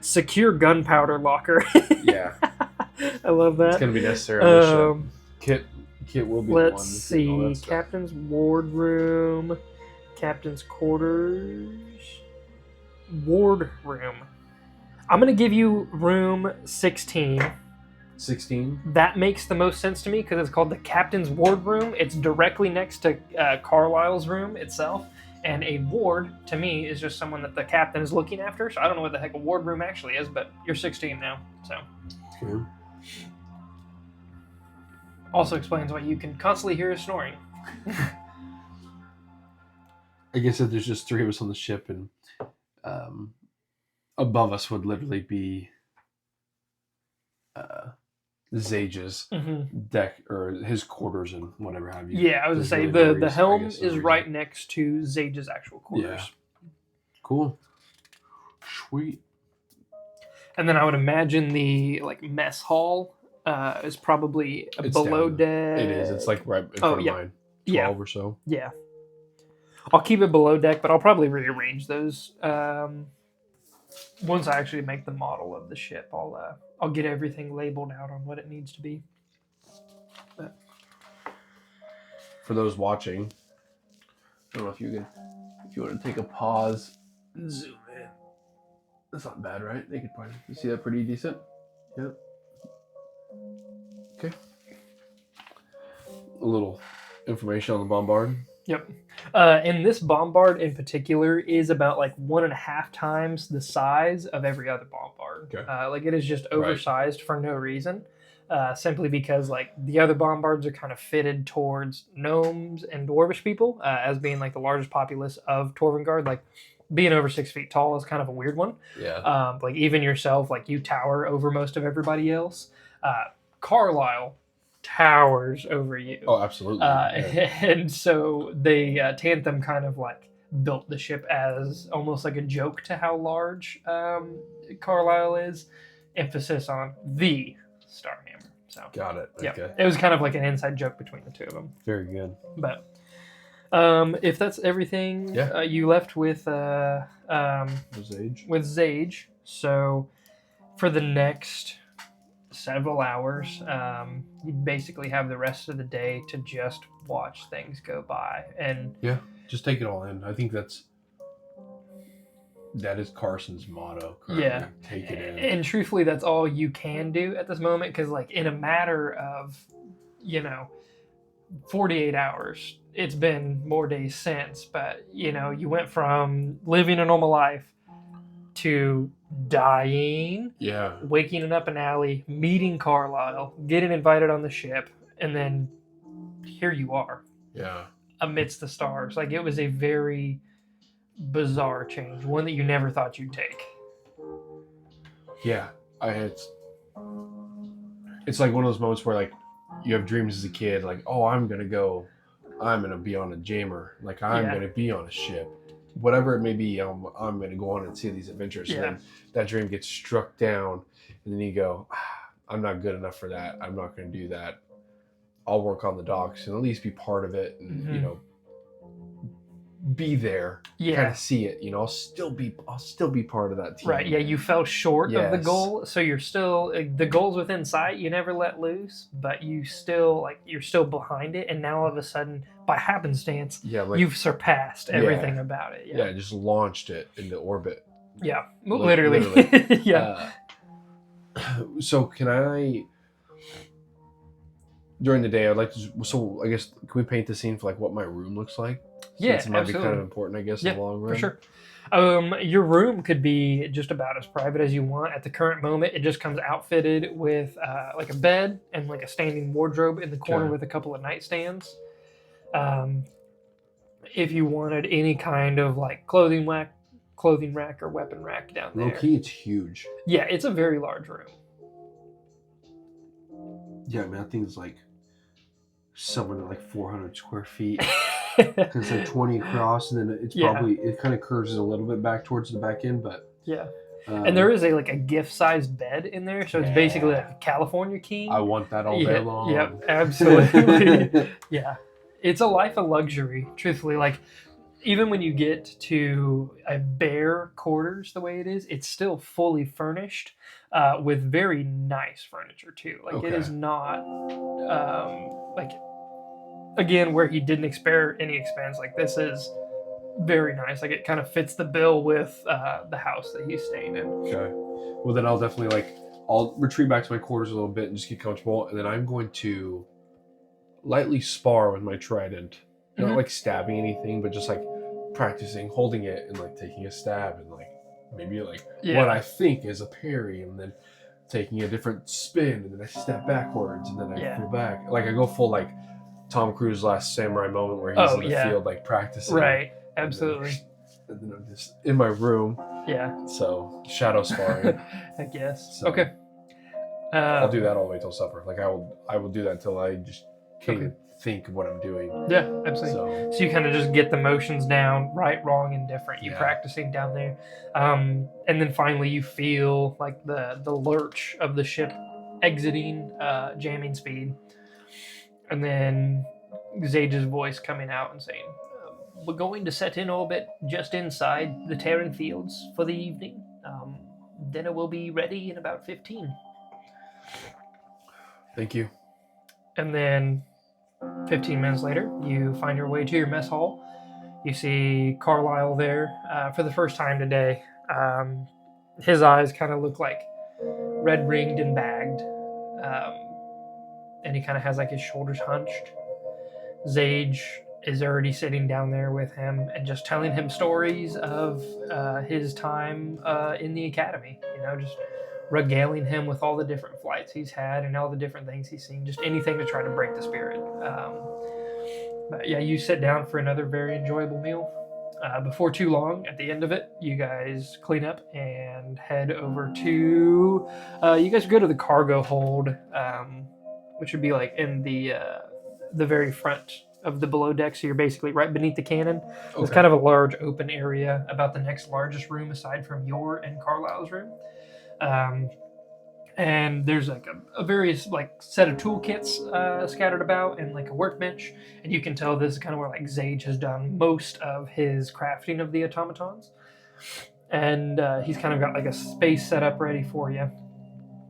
Secure gunpowder locker. Yeah. I love that. It's gonna be necessary on the ship. Kit will be the one. Let's that's doing all see. that stuff. Captain's wardroom. Captain's quarters. Ward room. I'm going to give you room 16. 16. That makes the most sense to me because it's called the Captain's Wardroom. It's directly next to Carlisle's room itself. And a ward, to me, is just someone that the captain is looking after. So I don't know what the heck a ward room actually is, but you're 16 now. So. Okay. Also explains why you can constantly hear us snoring. I guess if there's just three of us on the ship, and above us would literally be Zage's deck or his quarters and whatever have you. Yeah, I was going to say the helm is right next to Zage's actual quarters. Yeah. Cool. Sweet. And then I would imagine the mess hall is probably It's below down. deck. It is. It's right in front of yeah. mine. 12 Yeah. or so. Yeah. I'll keep it below deck, but I'll probably rearrange those once I actually make the model of the ship. I'll get everything labeled out on what it needs to be. For those watching, I don't know if you want to take a pause and zoom in. That's not bad, right? They could probably, you see that pretty decent? Yep. Okay. A little information on the bombard. Yep. And this bombard in particular is about 1.5 times the size of every other bombard. Okay. It is just oversized for no reason. Simply because the other bombards are kind of fitted towards gnomes and dwarvish people as being the largest populace of Torvengard. Being over 6 feet tall is kind of a weird one. Yeah. Even yourself, you tower over most of everybody else. Carlisle towers over you. Oh, absolutely. And so they Tanthem kind of built the ship as almost a joke to how large Carlisle is. Emphasis on the Starhammer. So Got it. yeah, Okay. it was kind of an inside joke between the two of them. Very good. But if that's everything, Yeah. you left with Zage. Zage. So for the next several hours, you basically have the rest of the day to just watch things go by. And Just take it all in. I think that is Carson's motto. Currently. Yeah. Take it in. And truthfully, that's all you can do at this moment because, in a matter of, 48 hours, it's been more days since, but, you went from living a normal life to dying, waking up an alley, meeting Carlisle, getting invited on the ship, and then here you are. Yeah. Amidst the stars. It was a very bizarre change, one that you never thought you'd take. Yeah. It's one of those moments where you have dreams as a kid, oh, I'm gonna be on a jammer, I'm gonna be on a ship. whatever it may be, I'm going to go on and see these adventures. And then that dream gets struck down, and then you go, I'm not good enough for that. I'm not going to do that. I'll work on the docks and at least be part of it, and be there, kind of see it. I'll still be part of that team. Right. Yeah, you fell short of the goal, so you're still the goal's within sight. You never let loose, but you're still behind it, and now all of a sudden, by happenstance, you've surpassed everything about it. Yeah, just launched it into orbit. Yeah, literally. Yeah. So can I? During the day, I'd like to. So I guess can we paint the scene for like what my room looks like? Since it might be kind of important, I guess, in the long run. For sure. Your room could be just about as private as you want. At the current moment, it just comes outfitted with like a bed and like a standing wardrobe in the corner with a couple of nightstands. If you wanted any kind of like clothing rack or weapon rack down there. Low key, it's huge. Yeah, it's a very large room. Yeah, I mean, that thing's like somewhere like 400 square feet. It's like 20 across, and then it's probably it kind of curves a little bit back towards the back end, but and there is a gift-sized bed in there, so it's basically like a California king. I want that all day long. Yep, absolutely. Yeah, it's a life of luxury. Truthfully, like even when you get to a bare quarters, the way it is, it's still fully furnished with very nice furniture too. Like it is not like. Again, where he didn't spare any expense, like this is very nice. Like it kind of fits the bill with the house that he's staying in. Okay. Well, then I'll definitely I'll retreat back to my quarters a little bit and just get comfortable, and then I'm going to lightly spar with my trident. Not like stabbing anything, but just like practicing holding it and like taking a stab and like maybe what I think is a parry, and then taking a different spin, and then I step backwards, and then I pull back. Like I go full like Tom Cruise's Last Samurai moment where he's in the field like practicing. Right, absolutely. And then I'm just in my room. Yeah. So shadow sparring. I guess. So, okay. I'll do that all the way till supper. Like I will do that until I just can't even think of what I'm doing. Yeah, absolutely. So you kind of just get the motions down, right, wrong, indifferent. You practicing down there, and then finally you feel like the lurch of the ship exiting jamming speed. And then Zage's voice coming out and saying, we're going to set in orbit just inside the Terran fields for the evening. Dinner will be ready in about 15. Thank you. And then 15 minutes later, you find your way to your mess hall. You see Carlisle there for the first time today. His eyes kind of look like red-ringed and bagged. And he kind of has like his shoulders hunched. Zage is already sitting down there with him and just telling him stories of his time in the academy. Just regaling him with all the different flights he's had and all the different things he's seen. Just anything to try to break the spirit. But yeah, you sit down for another very enjoyable meal. Before too long, at the end of it, you guys clean up and head over to... you guys go to the cargo hold, which would be like in the very front of the below deck. So you're basically right beneath the cannon. Okay. It's kind of a large open area, about the next largest room aside from your and Carlisle's room. And there's like a various like set of toolkits scattered about and like a workbench. And you can tell this is kind of where like Zage has done most of his crafting of the automatons. And he's kind of got like a space set up ready for you.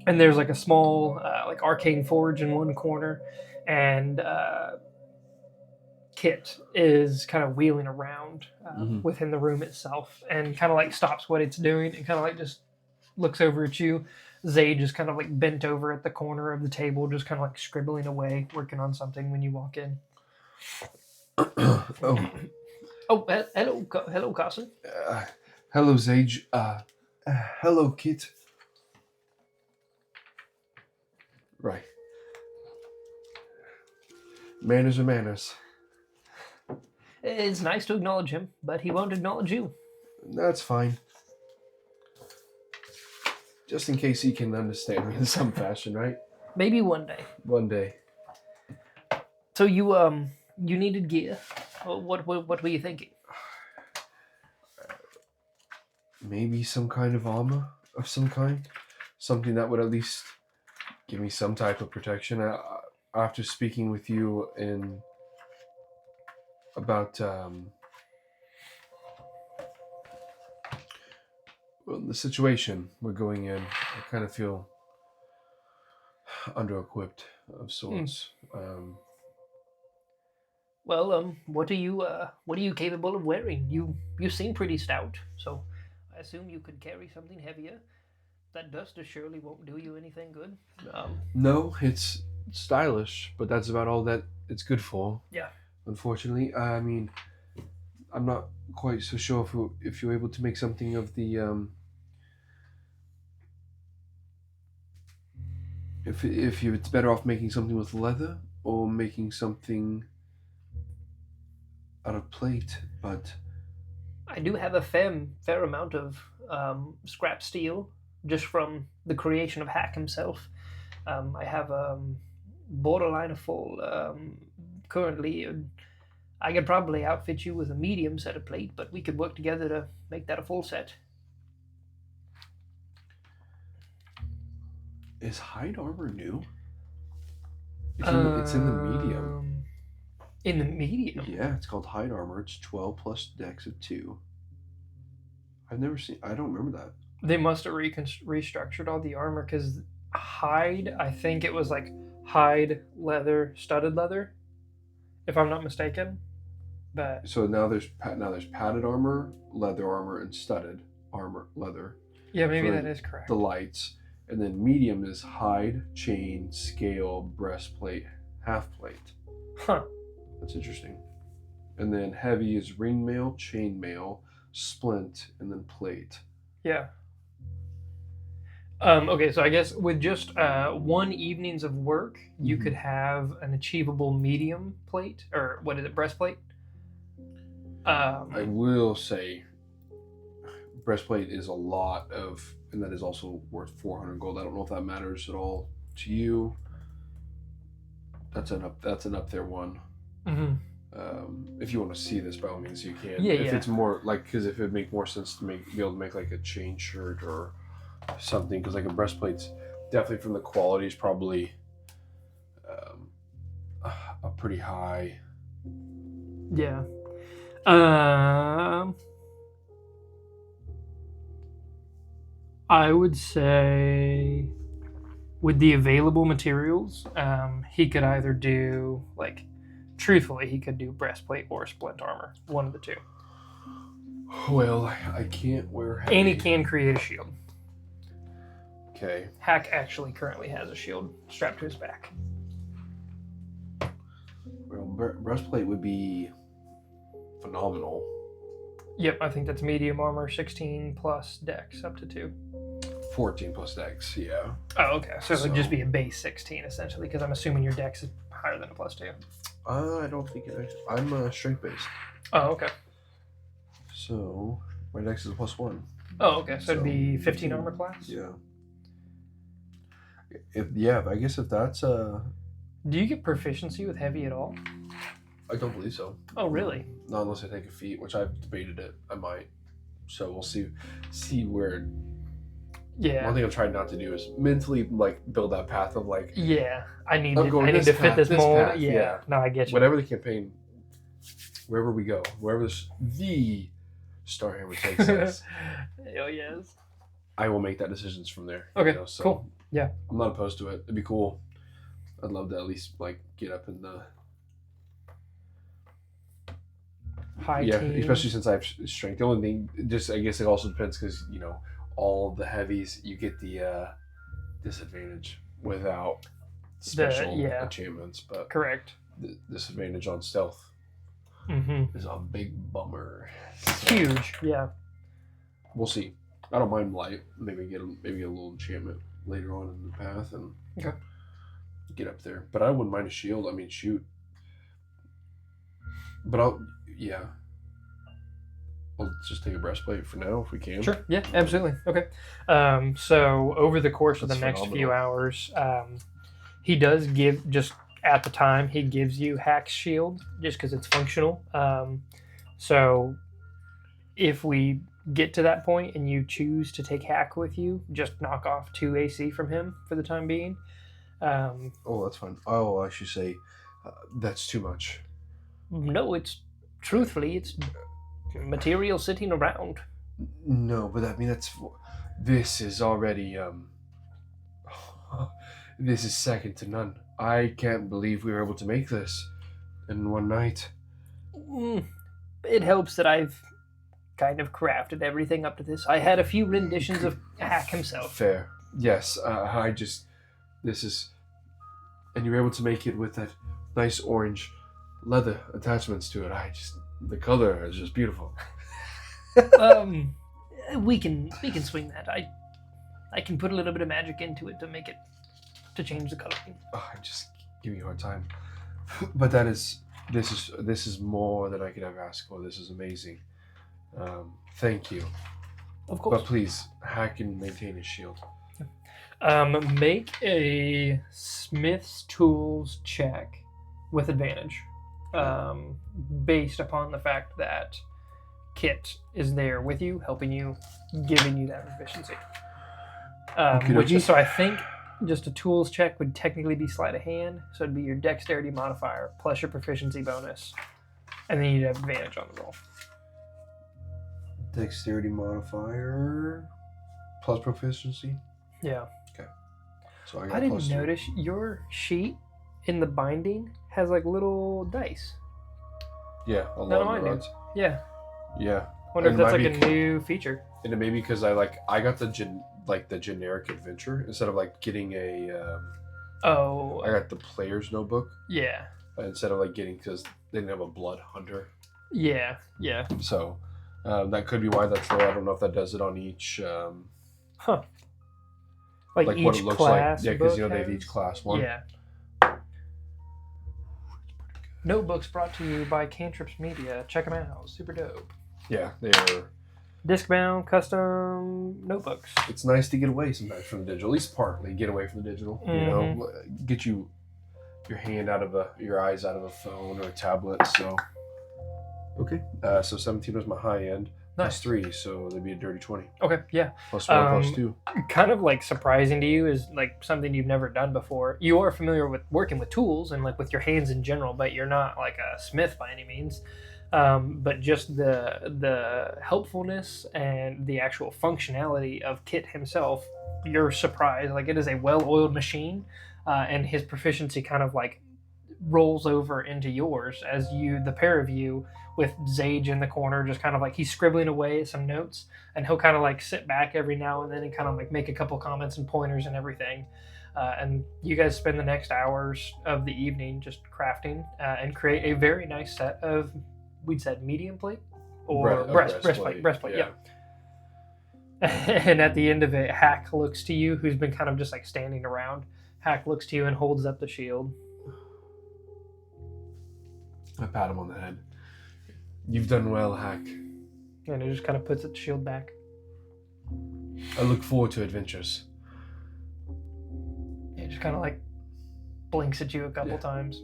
And there's like a small like arcane forge in one corner, and Kit is kind of wheeling around within the room itself, and kind of like stops what it's doing and kind of like just looks over at you. Zage is kind of like bent over at the corner of the table, just kind of like scribbling away, working on something when you walk in. Hello, Carson. Hello, Zage. Hello, Kit. Right. Manners are manners. It's nice to acknowledge him, but he won't acknowledge you. That's fine. Just in case he can understand me in some fashion, right? Maybe one day. One day. So you needed gear. What were you thinking? maybe some kind of armor of some kind, something that would at least give me some type of protection. After speaking with you in about well, the situation we're going in, I kind of feel under-equipped of sorts. Well, what are you capable of wearing? You seem pretty stout, so I assume you could carry something heavier. That duster surely won't do you anything good. No, it's stylish, but that's about all that it's good for. Yeah. Unfortunately, I mean, I'm not quite so sure if you're able to make something of the if it's better off making something with leather or making something out of plate, but I do have a fair amount of scrap steel just from the creation of Hack himself. I have borderline a full currently. I could probably outfit you with a medium set of plate, but we could work together to make that a full set. is hide armor new? It's in the medium. In the medium? Yeah, it's called hide armor. It's 12 plus dex of 2. I've never seen. I don't remember that. They must have restructured all the armor because hide, I think it was like hide, leather, studded leather, if I'm not mistaken. But So now there's padded armor, leather armor, and studded armor leather. yeah, maybe for that is correct. The lights, and then medium is hide, chain, scale, breastplate, half plate. Huh. That's interesting. And then heavy is ring mail, chain mail, splint, and then plate. Yeah. Okay, so I guess with just one evening's of work, you could have an achievable medium plate, or what is it, breastplate? I will say, breastplate is a lot of, and that is also worth 400 gold. I don't know if that matters at all to you. That's an up there one. Mm-hmm. If you want to see this, by all means, you can. Yeah, if yeah. it's more like, because if it would make more sense to be able to make like a chain shirt or something, because like a breastplate's definitely from the quality is probably a pretty high. Yeah. I would say with the available materials, he could either do like, truthfully, he could do breastplate or splint armor, one of the two. Well, I can't wear heavy. And he can create a shield. Okay. Hack actually currently has a shield strapped to his back. Well, breastplate would be phenomenal. Yep, I think that's medium armor, 16 plus dex, up to 2. 14 plus dex, yeah. Oh, okay. So it would just be a base 16, essentially, because I'm assuming your dex is higher than a plus 2. I don't think it. I'm strength based. Oh, okay. So my dex is a +1. Oh, okay. So it'd be 15 armor class? Yeah. I guess if that's Do you get proficiency with heavy at all? I don't believe so. Oh, really? Not unless I take a feat, which I've debated it. I might. So we'll see where. Yeah. One thing I've tried not to do is mentally like build that path of like. Yeah. I need I'm going to this fit path, this this mold. path, Yeah. yeah. No, I get you. Whatever the campaign, wherever we go, wherever the Starhammer takes us, Oh, yes. I will make that decisions from there. Okay, cool. Yeah. I'm not opposed to it. It'd be cool. I'd love to at least like get up in the High teens. especially since I have strength. The only thing, just I guess it also depends because all the heavies you get the disadvantage without special enchantments, but correct. The disadvantage on stealth is a big bummer. So, huge, yeah. We'll see. I don't mind light. Maybe get a little enchantment later on in the path and get up there. But I wouldn't mind a shield. I mean, shoot. But I'll just take a breastplate for now if we can. Sure. Yeah, absolutely. Okay. So over the course of the next phenomenal. few hours, he does give, just at the time, he gives you Hack's shield just because it's functional. So if we get to that point and you choose to take Hack with you, just knock off 2 AC from him for the time being. Oh, that's fine. Oh, I should say that's too much. No, it's truthfully, it's material sitting around. No, but this is already this is second to none. I can't believe we were able to make this in one night. It helps that I've kind of crafted everything up to this. I had a few renditions of Hack himself. Fair. Yes, this is, and you were able to make it with that nice orange leather attachments to it. The color is just beautiful. We can swing that. I can put a little bit of magic into it to change the coloring. Oh, just give me a hard time. But this is more than I could ever ask for. This is amazing. Thank you. Of course. But please, Hack and maintain his shield. Make a Smith's Tools check with advantage, based upon the fact that Kit is there with you, helping you, giving you that proficiency. So I think just a tools check would technically be sleight of hand, so it'd be your dexterity modifier plus your proficiency bonus, and then you'd have advantage on the roll. Dexterity modifier plus proficiency? Yeah. Okay. So I didn't notice your sheet in the binding has like little dice. Yeah, None of mine do. Yeah. Yeah. Wonder if that's like a new feature. And it may be because I got the generic adventure instead of like getting a. I got the player's notebook. Yeah. Instead of like getting, because they didn't have a blood hunter. Yeah. Yeah. So that could be why that's there. I don't know if that does it on each. Like what each it looks class. like. Yeah, because they have each class one. Yeah. Notebooks brought to you by Cantrips Media. Check them out. Super dope. Yeah, they are. Disc-bound, custom notebooks. It's nice to get away sometimes from the digital. At least partly get away from the digital. Mm-hmm. You know, get your hand out of your eyes out of a phone or a tablet. So, okay. So 17 was my high end. Nice. Plus 3, so that'd be a dirty 20. Okay, yeah. Plus 1, plus 2. Kind of like surprising to you is like something you've never done before. You are familiar with working with tools and like with your hands in general, but you're not like a smith by any means. But just the helpfulness and the actual functionality of Kit himself, you're surprised. Like, it is a well-oiled machine, and his proficiency kind of like rolls over into yours as the pair of you, with Zage in the corner, just kind of like he's scribbling away at some notes, and he'll kind of like sit back every now and then and kind of like make a couple comments and pointers and everything. And you guys spend the next hours of the evening just crafting and create a very nice set of, we'd said medium plate or breastplate. Yeah. And at the end of it, Hack looks to you, who's been kind of just like standing around. Hack looks to you and holds up the shield. I pat him on the head. You've done well, Hack. And he just kind of puts the shield back. I look forward to adventures. He just kind of like blinks at you a couple times.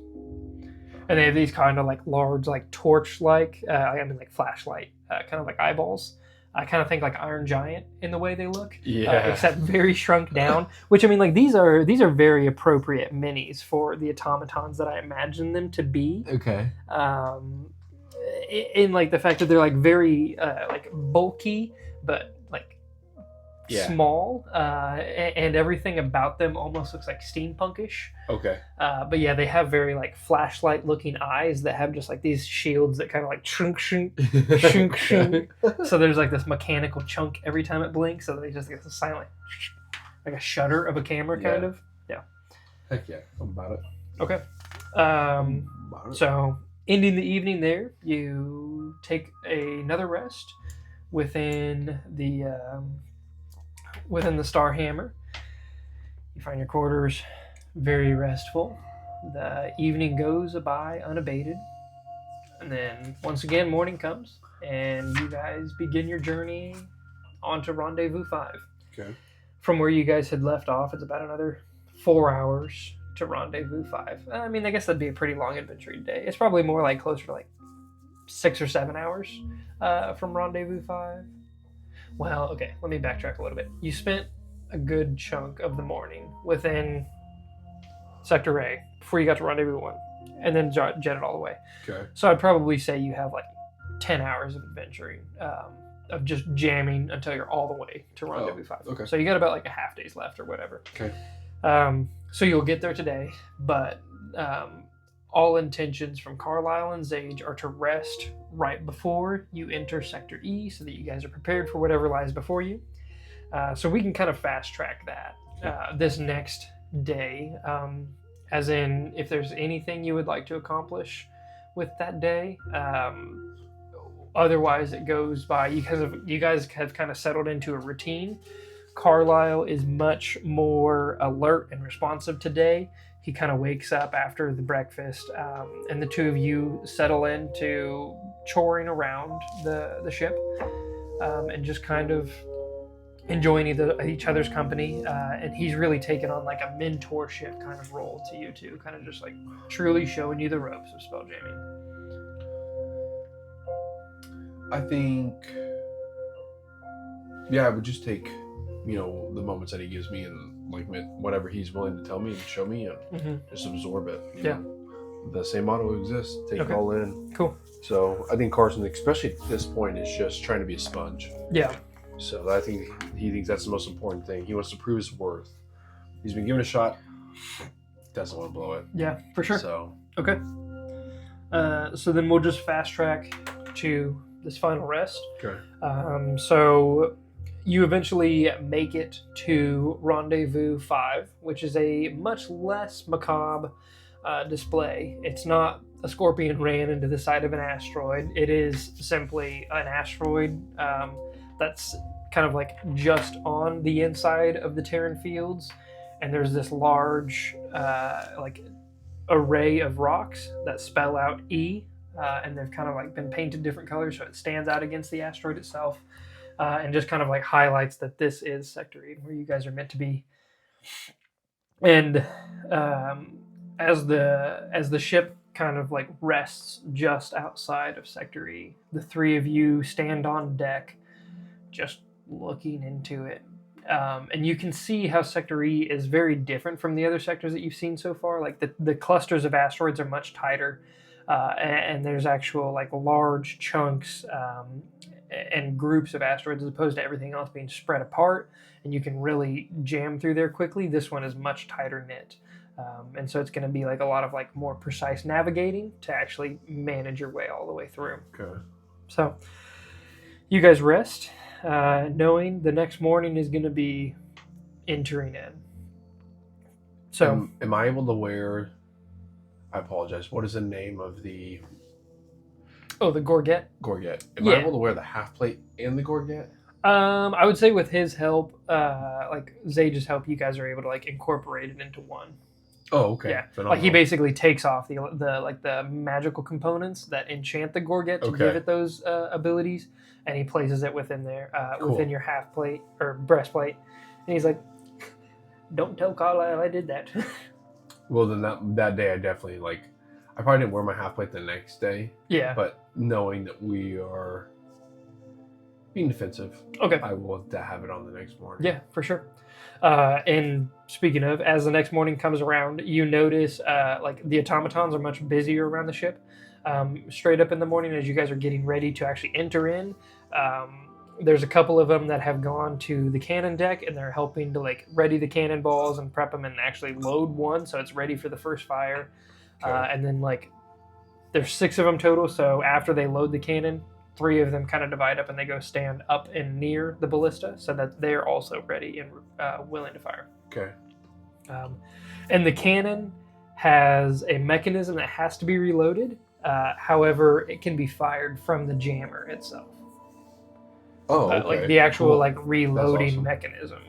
And they have these kind of like large, like torch-like, like flashlight, kind of like eyeballs. I kind of think like Iron Giant in the way they look. Yeah. Except very shrunk down. Which, I mean, like these are very appropriate minis for the automatons that I imagine them to be. Okay. In like the fact that they're like very like bulky, but like small, and everything about them almost looks like steampunkish. Okay. But yeah, they have very like flashlight looking eyes that have just like these shields that kind of like shrink. So there's like this mechanical chunk every time it blinks, so they just get this silent, like a shutter of a camera kind of. Yeah. Heck yeah, I'm about it. Okay. So ending the evening there, you take another rest within the Starhammer. You find your quarters very restful. The evening goes by unabated, and then once again morning comes, and you guys begin your journey onto Rendezvous 5. Okay. From where you guys had left off, it's about another 4 hours to Rendezvous 5. I mean, I guess that'd be a pretty long adventure day. It's probably more like closer to like 6 or 7 hours from Rendezvous 5. Well, okay, let me backtrack a little bit. You spent a good chunk of the morning within Sector A before you got to Rendezvous 1, and then jetted all the way. Okay. So I'd probably say you have like 10 hours of adventuring, of just jamming until you're all the way to Rendezvous 5. Okay. So you got about like a half day's left or whatever. Okay. So you'll get there today, but all intentions from Carlisle and Zage are to rest right before you enter Sector E so that you guys are prepared for whatever lies before you. So we can kind of fast track that this next day, as in if there's anything you would like to accomplish with that day. Otherwise, it goes by. You guys have kind of settled into a routine. Carlisle is much more alert and responsive today. He kind of wakes up after the breakfast, and the two of you settle into choring around the ship, and just kind of enjoying each other's company. And he's really taken on like a mentorship kind of role to you two, kind of just like truly showing you the ropes of spelljamming. I think, I would just take, the moments that he gives me and like whatever he's willing to tell me and show me and just absorb it. You know? The same motto exists. Take it all in. Cool. So I think Carson, especially at this point, is just trying to be a sponge. Yeah. So I think he thinks that's the most important thing. He wants to prove his worth. He's been given a shot. Doesn't want to blow it. Yeah, for sure. So okay. So then we'll just fast track to this final rest. Okay. So you eventually make it to Rendezvous 5, which is a much less macabre display. It's not a scorpion ran into the side of an asteroid. It is simply an asteroid that's kind of like just on the inside of the Terran fields, and there's this large like array of rocks that spell out E, and they've kind of like been painted different colors so it stands out against the asteroid itself, and just kind of like highlights that this is Sector E, where you guys are meant to be. And as the ship kind of like rests just outside of Sector E, the three of you stand on deck just looking into it. And you can see how Sector E is very different from the other sectors that you've seen so far. Like the clusters of asteroids are much tighter, and there's actual like large chunks and groups of asteroids as opposed to everything else being spread apart, and you can really jam through there quickly. This one is much tighter knit. And so it's going to be like a lot of like more precise navigating to actually manage your way all the way through. Okay. So you guys rest, knowing the next morning is going to be entering in. So am I able to wear? I apologize. What is the name of the? Oh, the Gorget. Gorget. Am I able to wear the half plate and the Gorget? I would say with his help, like Zage's help, you guys are able to like incorporate it into one. Oh, okay. Yeah, Phenomenal. like he basically takes off the magical components that enchant the Gorget to give it those abilities, and he places it within there, within your half plate or breastplate, and he's like, "Don't tell Carlisle I did that." Well, then that day I definitely I probably didn't wear my half plate the next day. Yeah. But knowing that we are being defensive, okay, I will have it on the next morning. Yeah, for sure. And speaking of, as the next morning comes around, you notice like the automatons are much busier around the ship. Straight up in the morning, as you guys are getting ready to actually enter in, there's a couple of them that have gone to the cannon deck, and they're helping to like ready the cannonballs and prep them and actually load one so it's ready for the first fire. Okay. And then like there's 6 of them total, so after they load the cannon, 3 of them kind of divide up and they go stand up and near the ballista so that they're also ready and willing to fire. Okay. And the cannon has a mechanism that has to be reloaded. However, it can be fired from the jammer itself. Oh, okay. Like the actual like reloading mechanism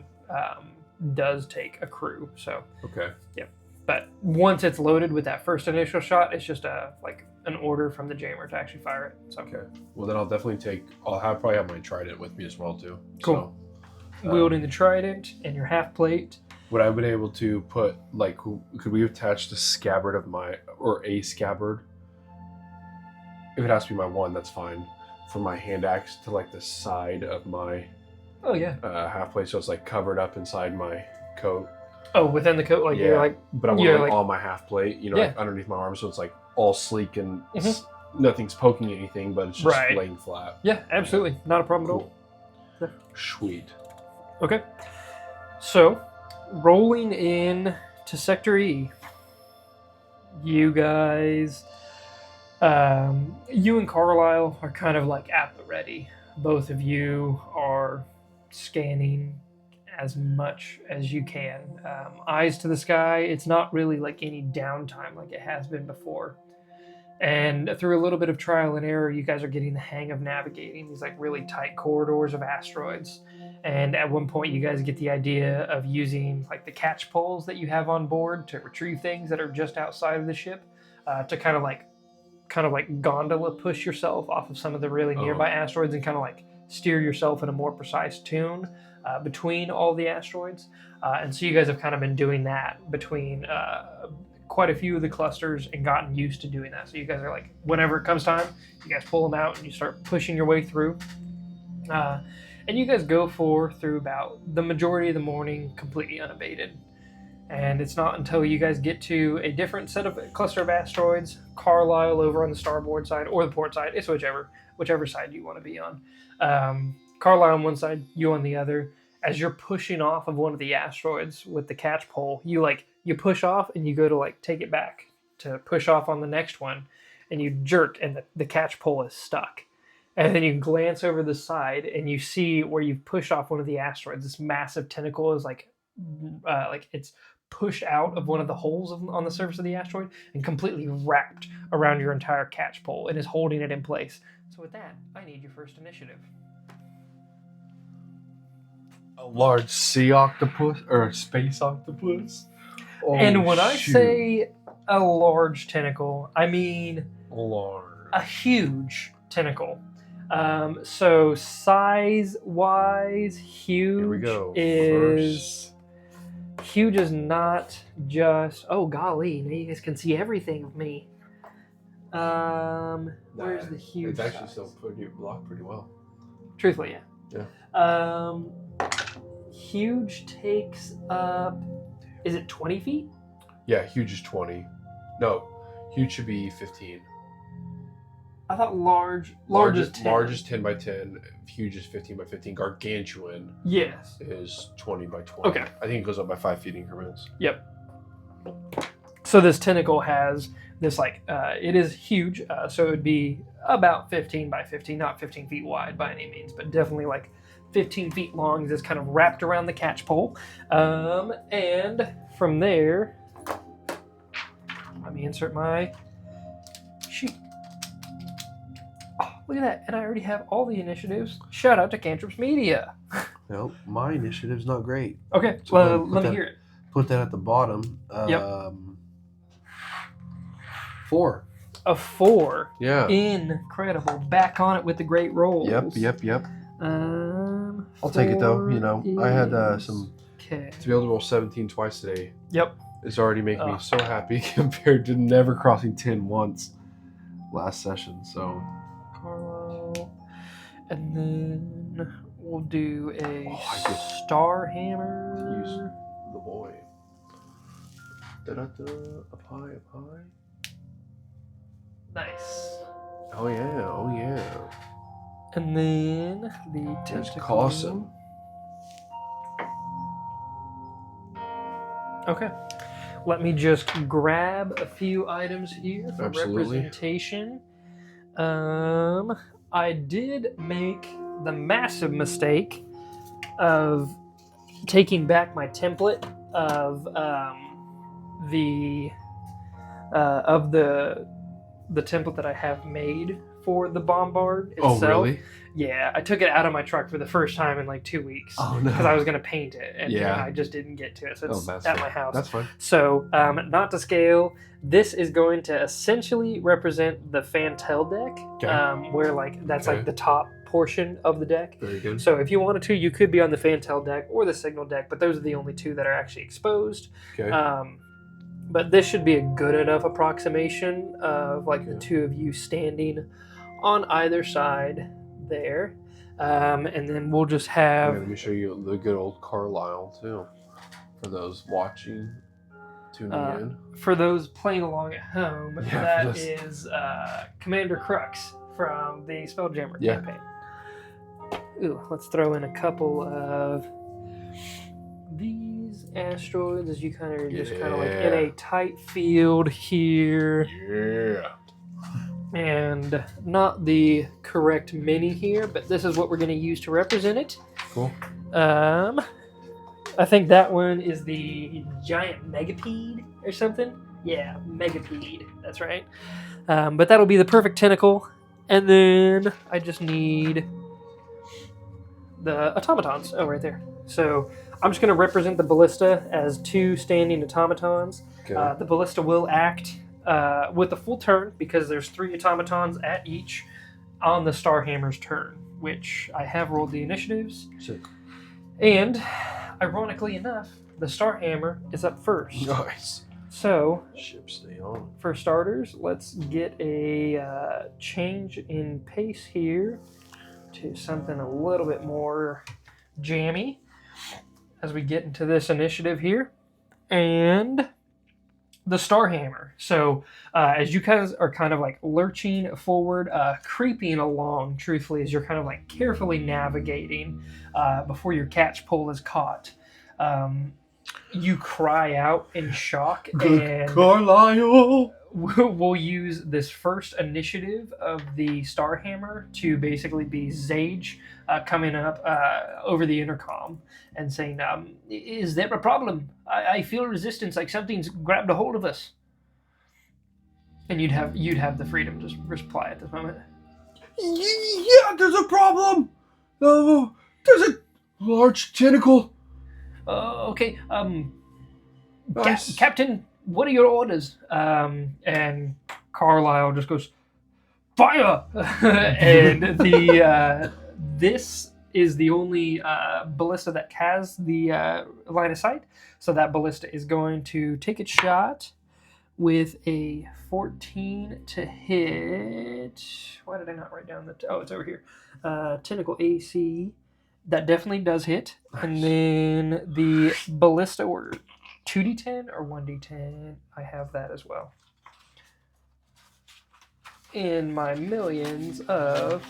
does take a crew. So okay. Yeah. But once it's loaded with that first initial shot, it's just an order from the jammer to actually fire it. So. Okay. Well, then I'll definitely probably have my trident with me as well too. Cool. So, wielding the trident and your half plate. Would I have been able to put could we attach the scabbard of a scabbard? If it has to be my one, that's fine. For my hand axe to the side of my Oh yeah. half plate, so it's like covered up inside my coat. Oh, within the coat, like you're like. But I want you're like like all my half plate, you know, Yeah. like underneath my arm, so it's like all sleek and Mhm. nothing's poking anything, but it's just Right. laying flat. Yeah, absolutely, not a problem Cool. at all. Sweet. Okay. So, rolling in to Sector E, you guys, you and Carlisle are kind of like at the ready. Both of you are scanning as much as you can. Eyes to the sky. It's not really like any downtime like it has been before. And through a little bit of trial and error, you guys are getting the hang of navigating these like really tight corridors of asteroids. And at one point, you guys get the idea of using like the catch poles that you have on board to retrieve things that are just outside of the ship, to kind of like gondola push yourself off of some of the really nearby asteroids and kind of like steer yourself in a more precise tune between all the asteroids. And so you guys have kind of been doing that between quite a few of the clusters and gotten used to doing that. So you guys are like, whenever it comes time, you guys pull them out and you start pushing your way through. And you guys go through about the majority of the morning completely unabated. And it's not until you guys get to a different set of cluster of asteroids, Carlisle over on the starboard side or the port side, it's whichever side you want to be on. Carlisle on one side, you on the other. As you're pushing off of one of the asteroids with the catch pole, you push off and you go to like take it back to push off on the next one, and you jerk and the catch pole is stuck. And then you glance over the side and you see where you've pushed off one of the asteroids. This massive tentacle is like it's pushed out of one of the holes on the surface of the asteroid and completely wrapped around your entire catch pole and is holding it in place. So with that, I need your first initiative. A large sea octopus or space octopus. Oh, and when I say a large tentacle, I mean large, a huge tentacle. So size-wise, huge. Here we go. Huge is not just. Oh golly! Now you guys can see everything of me. Where's the huge? It's actually size? still blocked pretty well. Truthfully, yeah. Huge takes up. Is it 20 feet? Yeah, huge is 20. No, huge should be 15. I thought large is 10. Large is 10 by 10. Huge is 15 by 15. Gargantuan yes is 20 by 20. Okay. I think it goes up by 5 feet increments. Yep. So this tentacle has this it is huge. So it would be about 15 by 15, not 15 feet wide by any means, but definitely like 15 feet long. It's kind of wrapped around the catch pole. And from there, let me insert my sheet. Oh, look at that. And I already have all the initiatives. Shout out to Cantrips Media. Well, my initiative's not great. Okay, So let me hear it. Put that at the bottom. Yep. 4. A 4. Yeah. Incredible. Back on it with the great rolls. Yep. I'll take it though. You know, I had some. Okay. To be able to roll 17 twice today. Yep. It's already making me so happy compared to never crossing 10 once last session. So. Carlo. And then we'll do a star hammer. Use the boy. Up high. Nice. Oh yeah. And then the There's tentacle. Awesome. Okay. Let me just grab a few items here for representation. I did make the massive mistake of taking back my template of the template that I have made for the bombard itself. Oh, really? Yeah, I took it out of my truck for the first time in like 2 weeks. Oh, no. Because I was going to paint it, and Yeah. I just didn't get to it. So it's that's at fine. my house. That's fine. So, not to scale, this is going to essentially represent the Fantel deck, Okay. where that's like the top portion of the deck. Very good. So if you wanted to, you could be on the Fantel deck or the Signal deck, but those are the only two that are actually exposed. Okay. But this should be a good enough approximation of the two of you standing on either side there. And then we'll just Okay, have... let me show you the good old Carlisle, too. For those watching, tuning in. For those playing along at home, Yeah, that is Commander Crux from the Spelljammer campaign. Ooh, let's throw in a couple of these asteroids as you kind of just kind of like in a tight field here. Yeah. And not the correct mini here, but this is what we're going to use to represent it. Cool. I think that one is the giant megapede or something. Yeah, megapede. That's right. But that'll be the perfect tentacle. And then I just need the automatons. Oh, right there. So I'm just going to represent the ballista as 2 standing automatons. Okay. The ballista will act with a full turn because there's 3 automatons at each on the Starhammer's turn, which I have rolled the initiatives. Sick. And ironically enough, the Starhammer is up first. Nice. So, Ship stay on. for starters, let's get a change in pace here to something a little bit more jammy as we get into this initiative here. And the Starhammer. So as you guys are kind of like lurching forward, creeping along, truthfully, as you're kind of like carefully navigating before your catch pole is caught, you cry out in shock. And Carlisle! we'll use this first initiative of the Starhammer to basically be Zage coming up over the intercom and saying, is there a problem? I feel resistance, like something's grabbed a hold of us. And you'd have the freedom to reply at this moment. Yeah, there's a problem! There's a large tentacle. Okay, Nice. Captain, what are your orders? And Carlisle just goes, fire! And this is the only ballista that has the line of sight. So that ballista is going to take its shot with a 14 to hit. Why did I not write down the... Oh, it's over here. Tentacle AC. That definitely does hit. Nice. And then the ballista were 2d10 or 1d10. I have that as well. In my millions of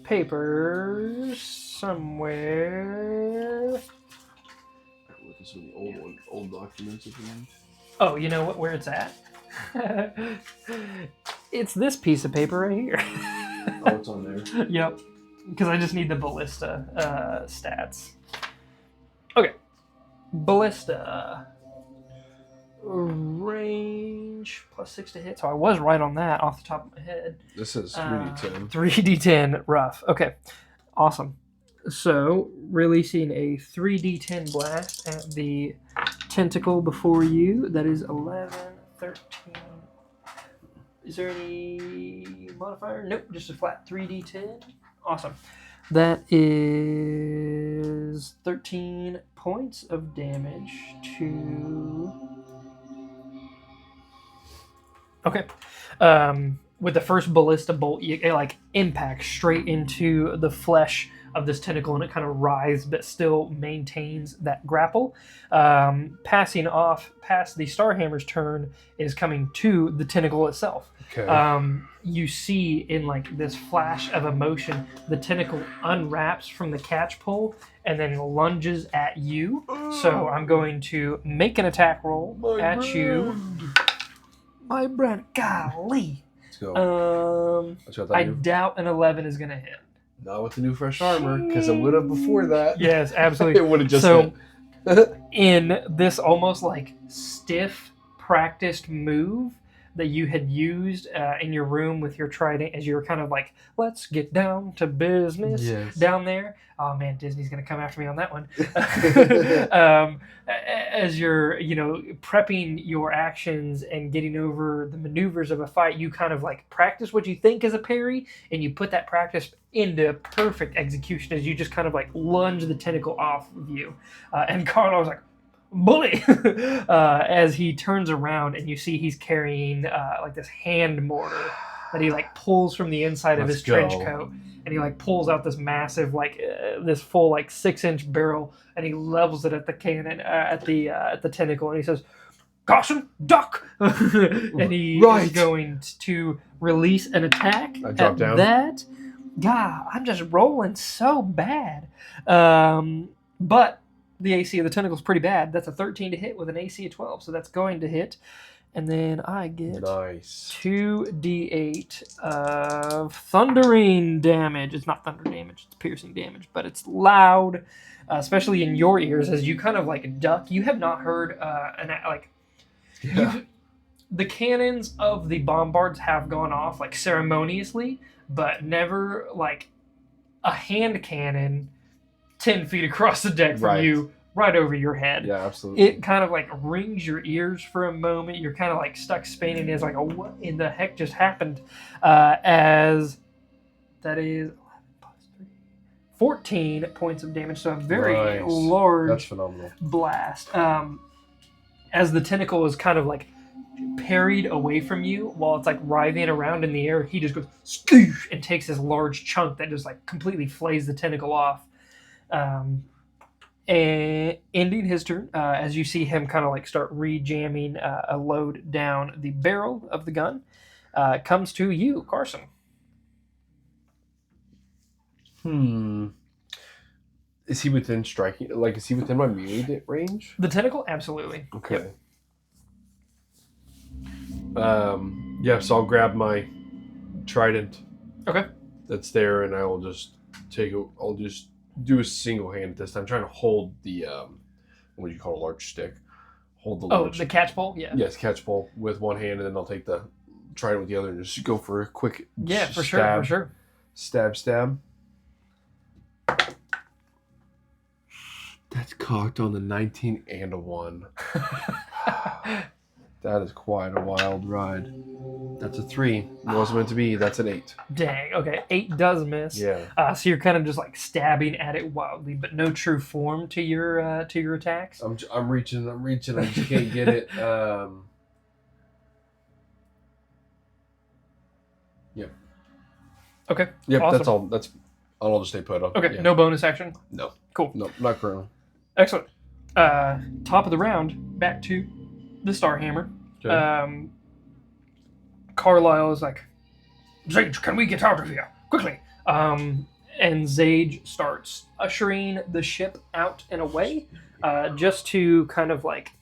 papers somewhere. Look at some of the old documents if you want. Oh, you know what? Where it's at? It's this piece of paper right here. Oh, it's on there. Yep. Because I just need the ballista stats. Okay. Ballista. Range +6 to hit. So I was right on that off the top of my head. This is 3d10. 3d10 rough. Okay. Awesome. So releasing a 3d10 blast at the tentacle before you. That is 11, 13. Is there any modifier? Nope. Just a flat 3d10. Awesome. That is 13 points of damage to... Okay. With the first ballista bolt, it like impacts straight into the flesh of this tentacle, and it kind of writhes but still maintains that grapple. Passing off past the Starhammer's turn is coming to the tentacle itself. Okay. You see in like this flash of emotion, the tentacle unwraps from the catch pole and then lunges at you. So I'm going to make an attack roll at you. My brand, golly. Let's go. I doubt an 11 is going to hit. Not with the new fresh armor, because it would have before that. Yes, absolutely. It would have just so hit. In this almost like stiff practiced move that you had used in your room with your trident as you were kind of like, let's get down to business down there. Oh man, Disney's going to come after me on that one. As you're, prepping your actions and getting over the maneuvers of a fight, you kind of like practice what you think is a parry, and you put that practice into perfect execution as you just kind of like lunge the tentacle off of you. And Carlo was like, bully! As he turns around and you see he's carrying like this hand mortar that he like pulls from the inside of Let's his trench go. coat, and he like pulls out this massive this full like 6-inch barrel, and he levels it at the cannon at the tentacle, and he says, "Caution, duck!" And he is going to release an attack. I drop down. That. God, I'm just rolling so bad. But the AC of the tentacle is pretty bad. That's a 13 to hit with an AC of 12, so that's going to hit. And then I get 2d8 of thundering damage. It's not thunder damage, it's piercing damage, but it's loud, especially in your ears as you kind of like duck. You have not heard the cannons of the bombards have gone off like ceremoniously, but never like a hand cannon 10 feet across the deck from you, right over your head. Yeah, absolutely. It kind of like rings your ears for a moment. You're kind of like stuck spinning. It's like, oh, what in the heck just happened? As that is 11 plus 3, 14 points of damage. So a very large That's phenomenal. blast. As the tentacle is kind of like parried away from you while it's like writhing around in the air, he just goes skoosh and takes this large chunk that just like completely flays the tentacle off. And ending his turn, as you see him kind of like start re-jamming a load down the barrel of the gun, comes to you, Carson. Is he within striking? Like, is he within my melee range? The tentacle, absolutely. Okay. Yep. Yeah, so I'll grab my trident. Okay. That's there, and I will just I'll just do a single hand at this time. I'm trying to hold the what do you call a large stick? Hold the large. The catch pole. Yeah. Yes, catch pole with one hand, and then I'll take the trident with the other, and just go for a quick. Yeah, for sure. Stab. That's cocked on the 19 and a 1. That is quite a wild ride. That's a 3. It wasn't meant to be. That's an 8. Dang. Okay, 8 does miss. Yeah. So you're kind of just like stabbing at it wildly, but no true form to your attacks. I'm reaching. I just can't get it. Yep. Okay. Yep. Awesome. That's all. I'll just stay put up. Okay. Yeah. No bonus action. No. Cool. No, not currently. Excellent. Top of the round, back to the Starhammer. Okay. Carlisle is like, "Zage, can we get out of here quickly?" And Zage starts ushering the ship out and away, just to kind of like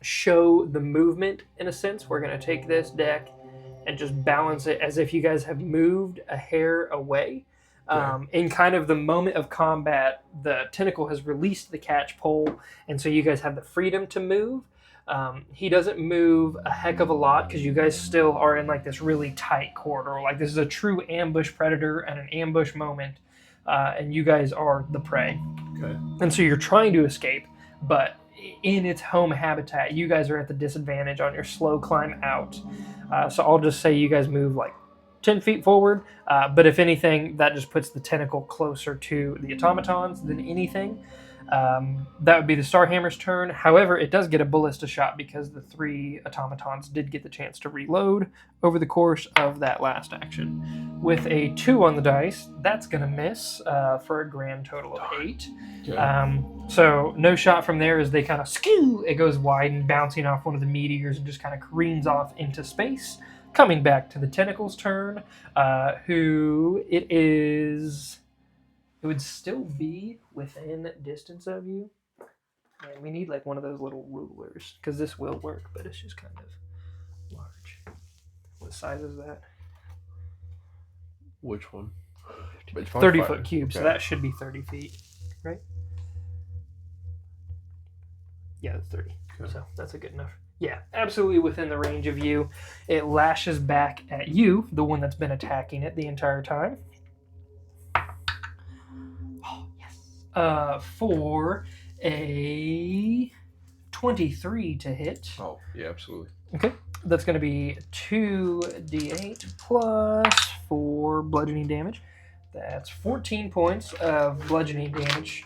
show the movement in a sense. We're gonna take this deck and just balance it as if you guys have moved a hair away. In kind of the moment of combat, the tentacle has released the catch pole, and so you guys have the freedom to move. He doesn't move a heck of a lot because you guys still are in like this really tight corridor. Like this is a true ambush predator and an ambush moment, and you guys are the prey. Okay. And so you're trying to escape, but in its home habitat, you guys are at the disadvantage on your slow climb out. So I'll just say you guys move like 10 feet forward, but if anything, that just puts the tentacle closer to the automatons than anything. That would be the Starhammer's turn. However, it does get a ballista shot because the 3 automatons did get the chance to reload over the course of that last action. With a 2 on the dice, that's going to miss for a grand total of 8. Okay. So no shot from there as they kind of skew. It goes wide and bouncing off one of the meteors and just kind of careens off into space. Coming back to the tentacle's turn, who it is... It would still be within distance of you. And we need like one of those little rulers, because this will work, but it's just kind of large. What size is that? Which one? 30-foot cube, okay. So that should be 30 feet, right? Yeah, that's 30. Okay. So that's a good enough. Yeah, absolutely within the range of you. It lashes back at you, the one that's been attacking it the entire time. Oh, yes. For a 23 to hit. Oh, yeah, absolutely. Okay. That's going to be 2d8 plus 4 bludgeoning damage. That's 14 points of bludgeoning damage.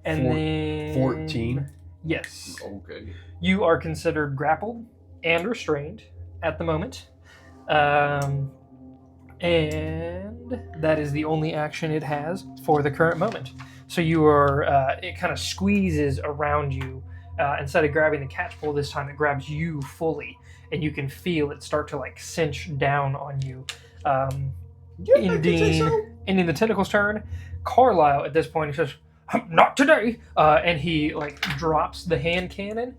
And then... 14? Yes. Okay. You are considered grappled and restrained at the moment. And that is the only action it has for the current moment. So you are, it kind of squeezes around you. Instead of grabbing the catchpole this time, it grabs you fully, and you can feel it start to like cinch down on you. Ending the tentacle's turn. Carlisle at this point he says, "Not today," and he like drops the hand cannon,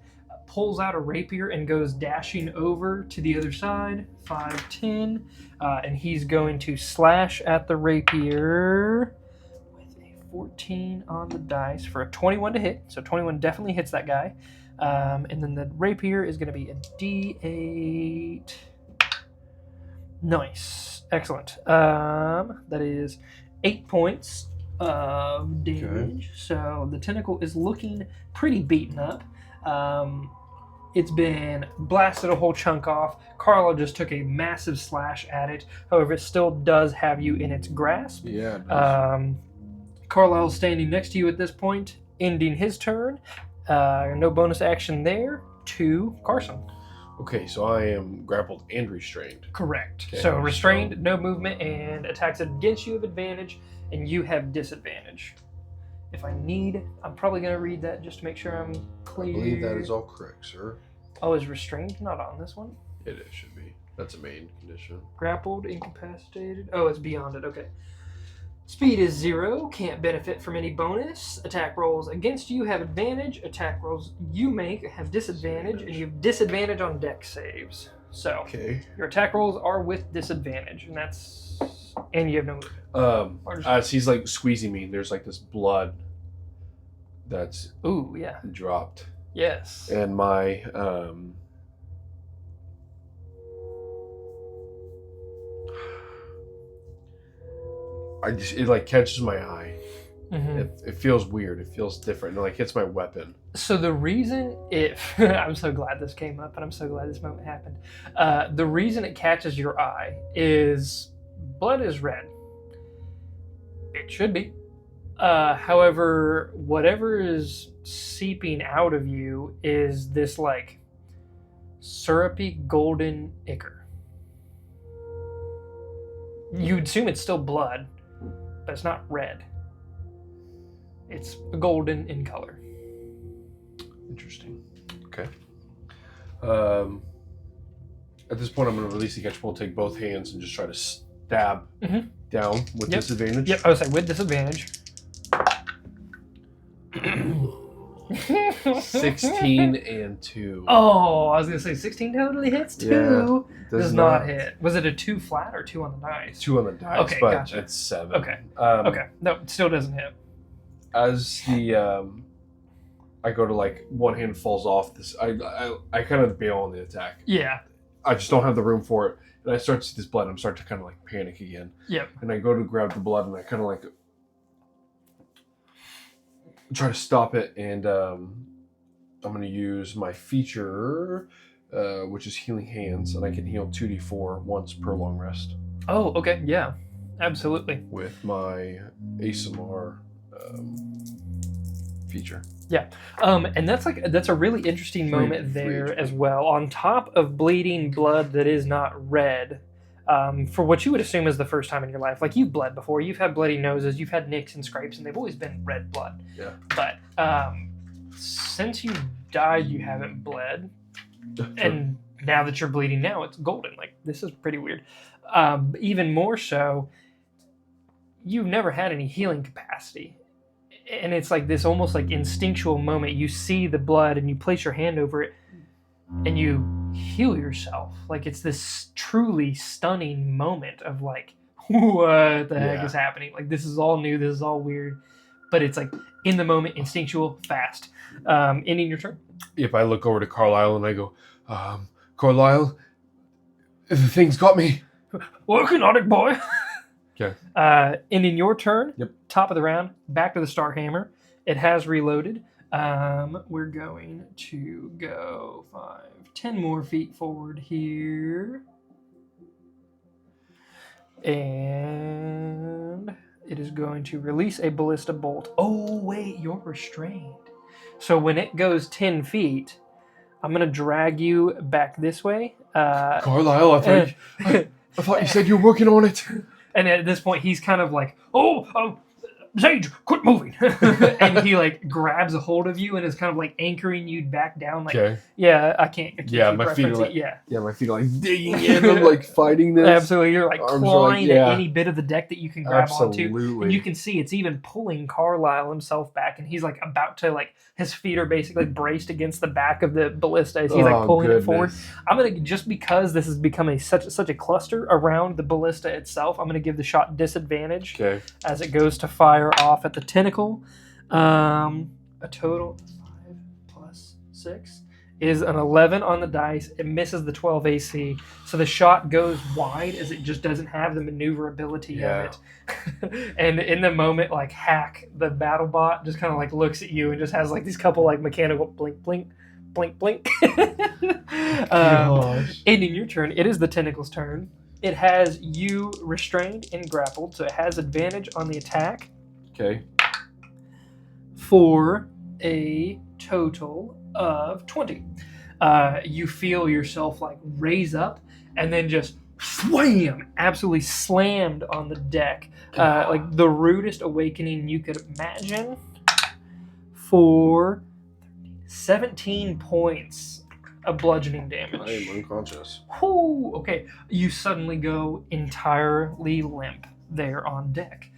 pulls out a rapier, and goes dashing over to the other side. 5, 10, and he's going to slash at the rapier with a 14 on the dice for a 21 to hit. So 21 definitely hits that guy. And then the rapier is going to be a D8. Nice. Excellent. That is 8 points of damage. Okay. So the tentacle is looking pretty beaten up. It's been blasted a whole chunk off. Carlo just took a massive slash at it. However, it still does have you in its grasp. Yeah. It does. Carlisle's standing next to you at this point, ending his turn. No bonus action there to Carson. Okay, so I am grappled and restrained. Correct. Okay, so restrained, no movement, and attacks against you have advantage, and you have disadvantage. If I need, I'm probably going to read that just to make sure I'm clear. I believe that is all correct, sir. Oh, is restrained not on this one? It should be. That's a main condition. Grappled, incapacitated. Oh, it's beyond it. Okay. Speed is 0. Can't benefit from any bonus. Attack rolls against you have advantage. Attack rolls you make have disadvantage, and you have disadvantage on dex saves. So okay. Your attack rolls are with disadvantage, and you have no movement. As he's like squeezing me, there's like this blood that's dropped. Yes. And my it like catches my eye. Mm-hmm. It feels weird. It feels different. It like hits my weapon. So the reason I'm so glad this came up, and I'm so glad this moment happened. The reason it catches your eye is blood is red. It should be. However, whatever is seeping out of you is this like syrupy golden ichor. You'd assume it's still blood, but it's not red. It's golden in color. Interesting. Okay. At this point, I'm going to release the catchpole, take both hands, and just try to stab down with disadvantage. Yep, I would say with disadvantage. 16 and 2. Oh, I was going to say 16 totally hits. 2 does not hit. Was it a 2 flat or 2 on the dice? 2 on the dice, okay, but gotcha. It's 7. Okay. Okay. No, it still doesn't hit. As the I go to like one hand falls off, this I kind of bail on the attack. Yeah. I just don't have the room for it, and I start to see this blood. And I'm starting to kind of like panic again. Yep. And I go to grab the blood, and I kind of like try to stop it, and I'm going to use my feature, which is Healing Hands, and I can heal 2d4 once per long rest. Oh, okay, yeah, absolutely. With my ASMR feature. Yeah, and that's a really interesting moment there as well. On top of bleeding blood that is not red, for what you would assume is the first time in your life. Like, you've bled before, you've had bloody noses, you've had nicks and scrapes, and they've always been red blood. Yeah. But since you died, you haven't bled, and now that you're bleeding now, it's golden. Like, this is pretty weird. Even more so, you've never had any healing capacity. And it's like this almost like instinctual moment. You see the blood and you place your hand over it and you heal yourself. Like, it's this truly stunning moment of like, what the heck is happening? Like, this is all new. This is all weird. But it's like in the moment, instinctual, fast. Ending your turn. If I look over to Carlisle and I go, Carlisle, the thing's got me. Working on it, boy. Okay. Ending your turn. Yep. Top of the round. Back to the Starhammer. It has reloaded. We're going to go 5, 10 more feet forward here. And it is going to release a ballista bolt. Oh, wait, you're restrained. So when it goes 10 feet, I'm going to drag you back this way. Carlisle, I think... I thought you said you were working on it. And at this point, he's kind of like, oh, Sage, quit moving. And he like grabs a hold of you and is kind of like anchoring you back down. Like, yeah, I can't Yeah, keep my feet are referencing- like, my feet are like digging in. I'm like fighting this. Absolutely. You're like Arms are clawing like, at any bit of the deck that you can grab onto. Absolutely. And you can see it's even pulling Carlisle himself back. And he's like about to like, his feet are basically braced against the back of the ballista as he's like pulling it forward. I'm going to, just because this has become such a cluster around the ballista itself, I'm going to give the shot disadvantage as it goes to fire off at the tentacle. A total of 5 plus 6 is an 11 on the dice. It misses the 12 AC. So the shot goes wide as it just doesn't have the maneuverability of it. And in the moment, like Hack, the battle bot, just kind of like looks at you and just has like these couple like mechanical blink, blink, blink, blink. Ending your turn, it is the tentacle's turn. It has you restrained and grappled, so it has advantage on the attack. Okay. For a total of 20. You feel yourself like raise up and then just wham, absolutely slammed on the deck. Like the rudest awakening you could imagine for 17 points of bludgeoning damage. I am unconscious. Whew, okay, you suddenly go entirely limp there on deck.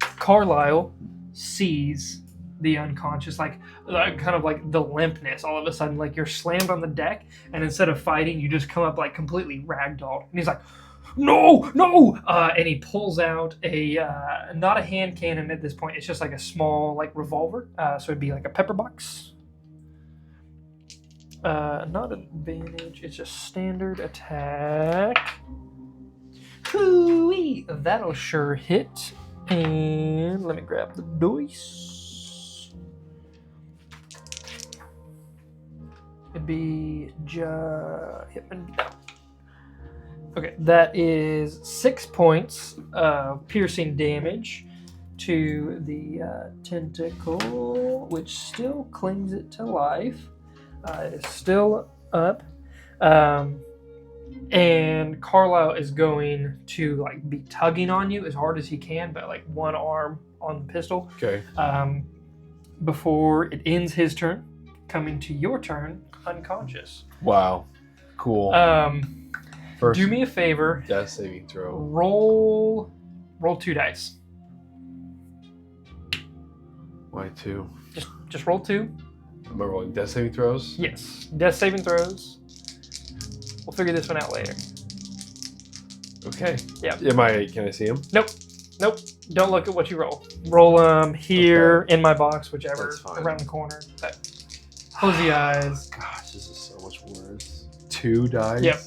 Carlisle sees the unconscious, like kind of like the limpness. All of a sudden, like you're slammed on the deck, and instead of fighting, you just come up like completely ragdolled. And he's like, "No, no!" And he pulls out a not a hand cannon at this point. It's just like a small like revolver. So it'd be like a pepper box. Not an advantage. It's just standard attack. Hoo-wee! That'll sure hit. And let me grab the dice. It'd be okay, that is 6 points of piercing damage to the tentacle, which still clings it to life. It is still up. And Carlisle is going to like be tugging on you as hard as he can, but like one arm on the pistol. Okay. Before it ends his turn, coming to your turn, unconscious. Wow. Cool. First, do me a favor. Death saving throw. Roll 2 dice. Why 2? Just roll 2. Am I rolling death saving throws? Yes. Death saving throws. We'll figure this one out later. Okay. Yeah. Can I see him? Nope. Don't look at what you roll. Roll here in my box, whichever, around the corner. But close the eyes. Gosh, this is so much worse. 2 dice? Yep.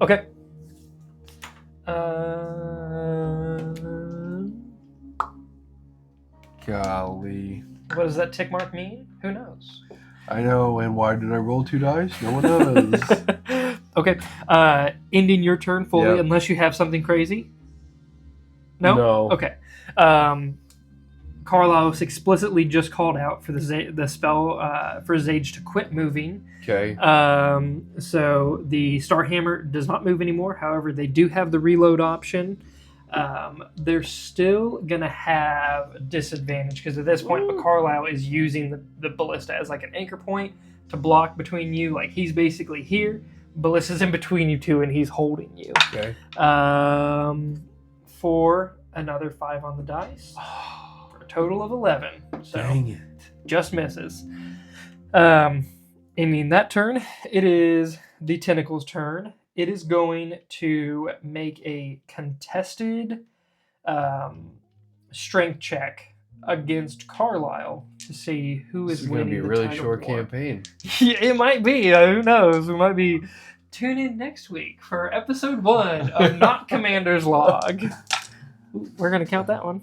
Okay. Golly. What does that tick mark mean? Who knows? I know, and why did I roll 2 dice? No one knows. Okay. Ending your turn fully, unless you have something crazy. No? Okay. Carlos explicitly just called out for the spell for Zage to quit moving. Okay. So the Starhammer does not move anymore. However, they do have the reload option. They're still going to have disadvantage because at this point, Carlisle is using the ballista as like an anchor point to block between you. Like he's basically here, ballista's in between you two, and he's holding you. Okay. For another 5 on the dice. For a total of 11. So dang it. Just misses. Ending that turn, it is the tentacle's turn. It is going to make a contested strength check against Carlisle to see who is winning. This is going to be a really short campaign. Yeah, it might be. Who knows? We might be. Tune in next week for episode 1 of Not Commander's Log. We're going to count that one.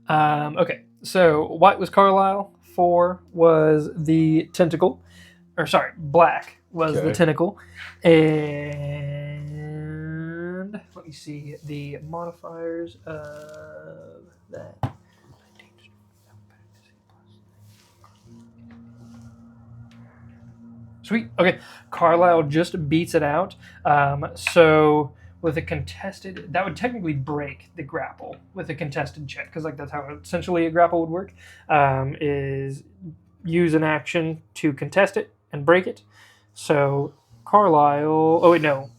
Okay, so white was Carlisle. 4 was the tentacle. Or sorry, black was the tentacle. And let me see the modifiers of that. Sweet. Okay. Carlisle just beats it out. So with a contested, that would technically break the grapple with a contested check, because like that's how essentially a grapple would work. Is use an action to contest it and break it. So Carlisle. Oh wait, no.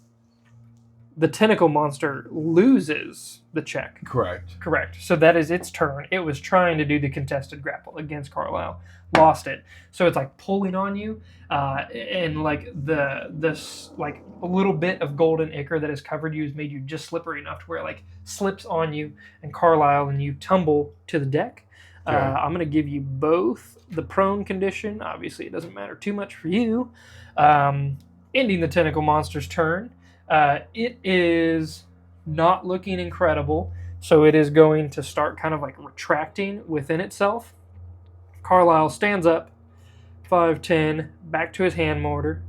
The tentacle monster loses the check. Correct. Correct. So that is its turn. It was trying to do the contested grapple against Carlisle, lost it. So it's like pulling on you, and like this like a little bit of golden ichor that has covered you has made you just slippery enough to where it like slips on you and Carlisle, and you tumble to the deck. Okay. I'm gonna give you both the prone condition. Obviously, it doesn't matter too much for you. Ending the tentacle monster's turn. It is not looking incredible, so it is going to start kind of like retracting within itself. Carlisle stands up, 5, 10, back to his hand mortar,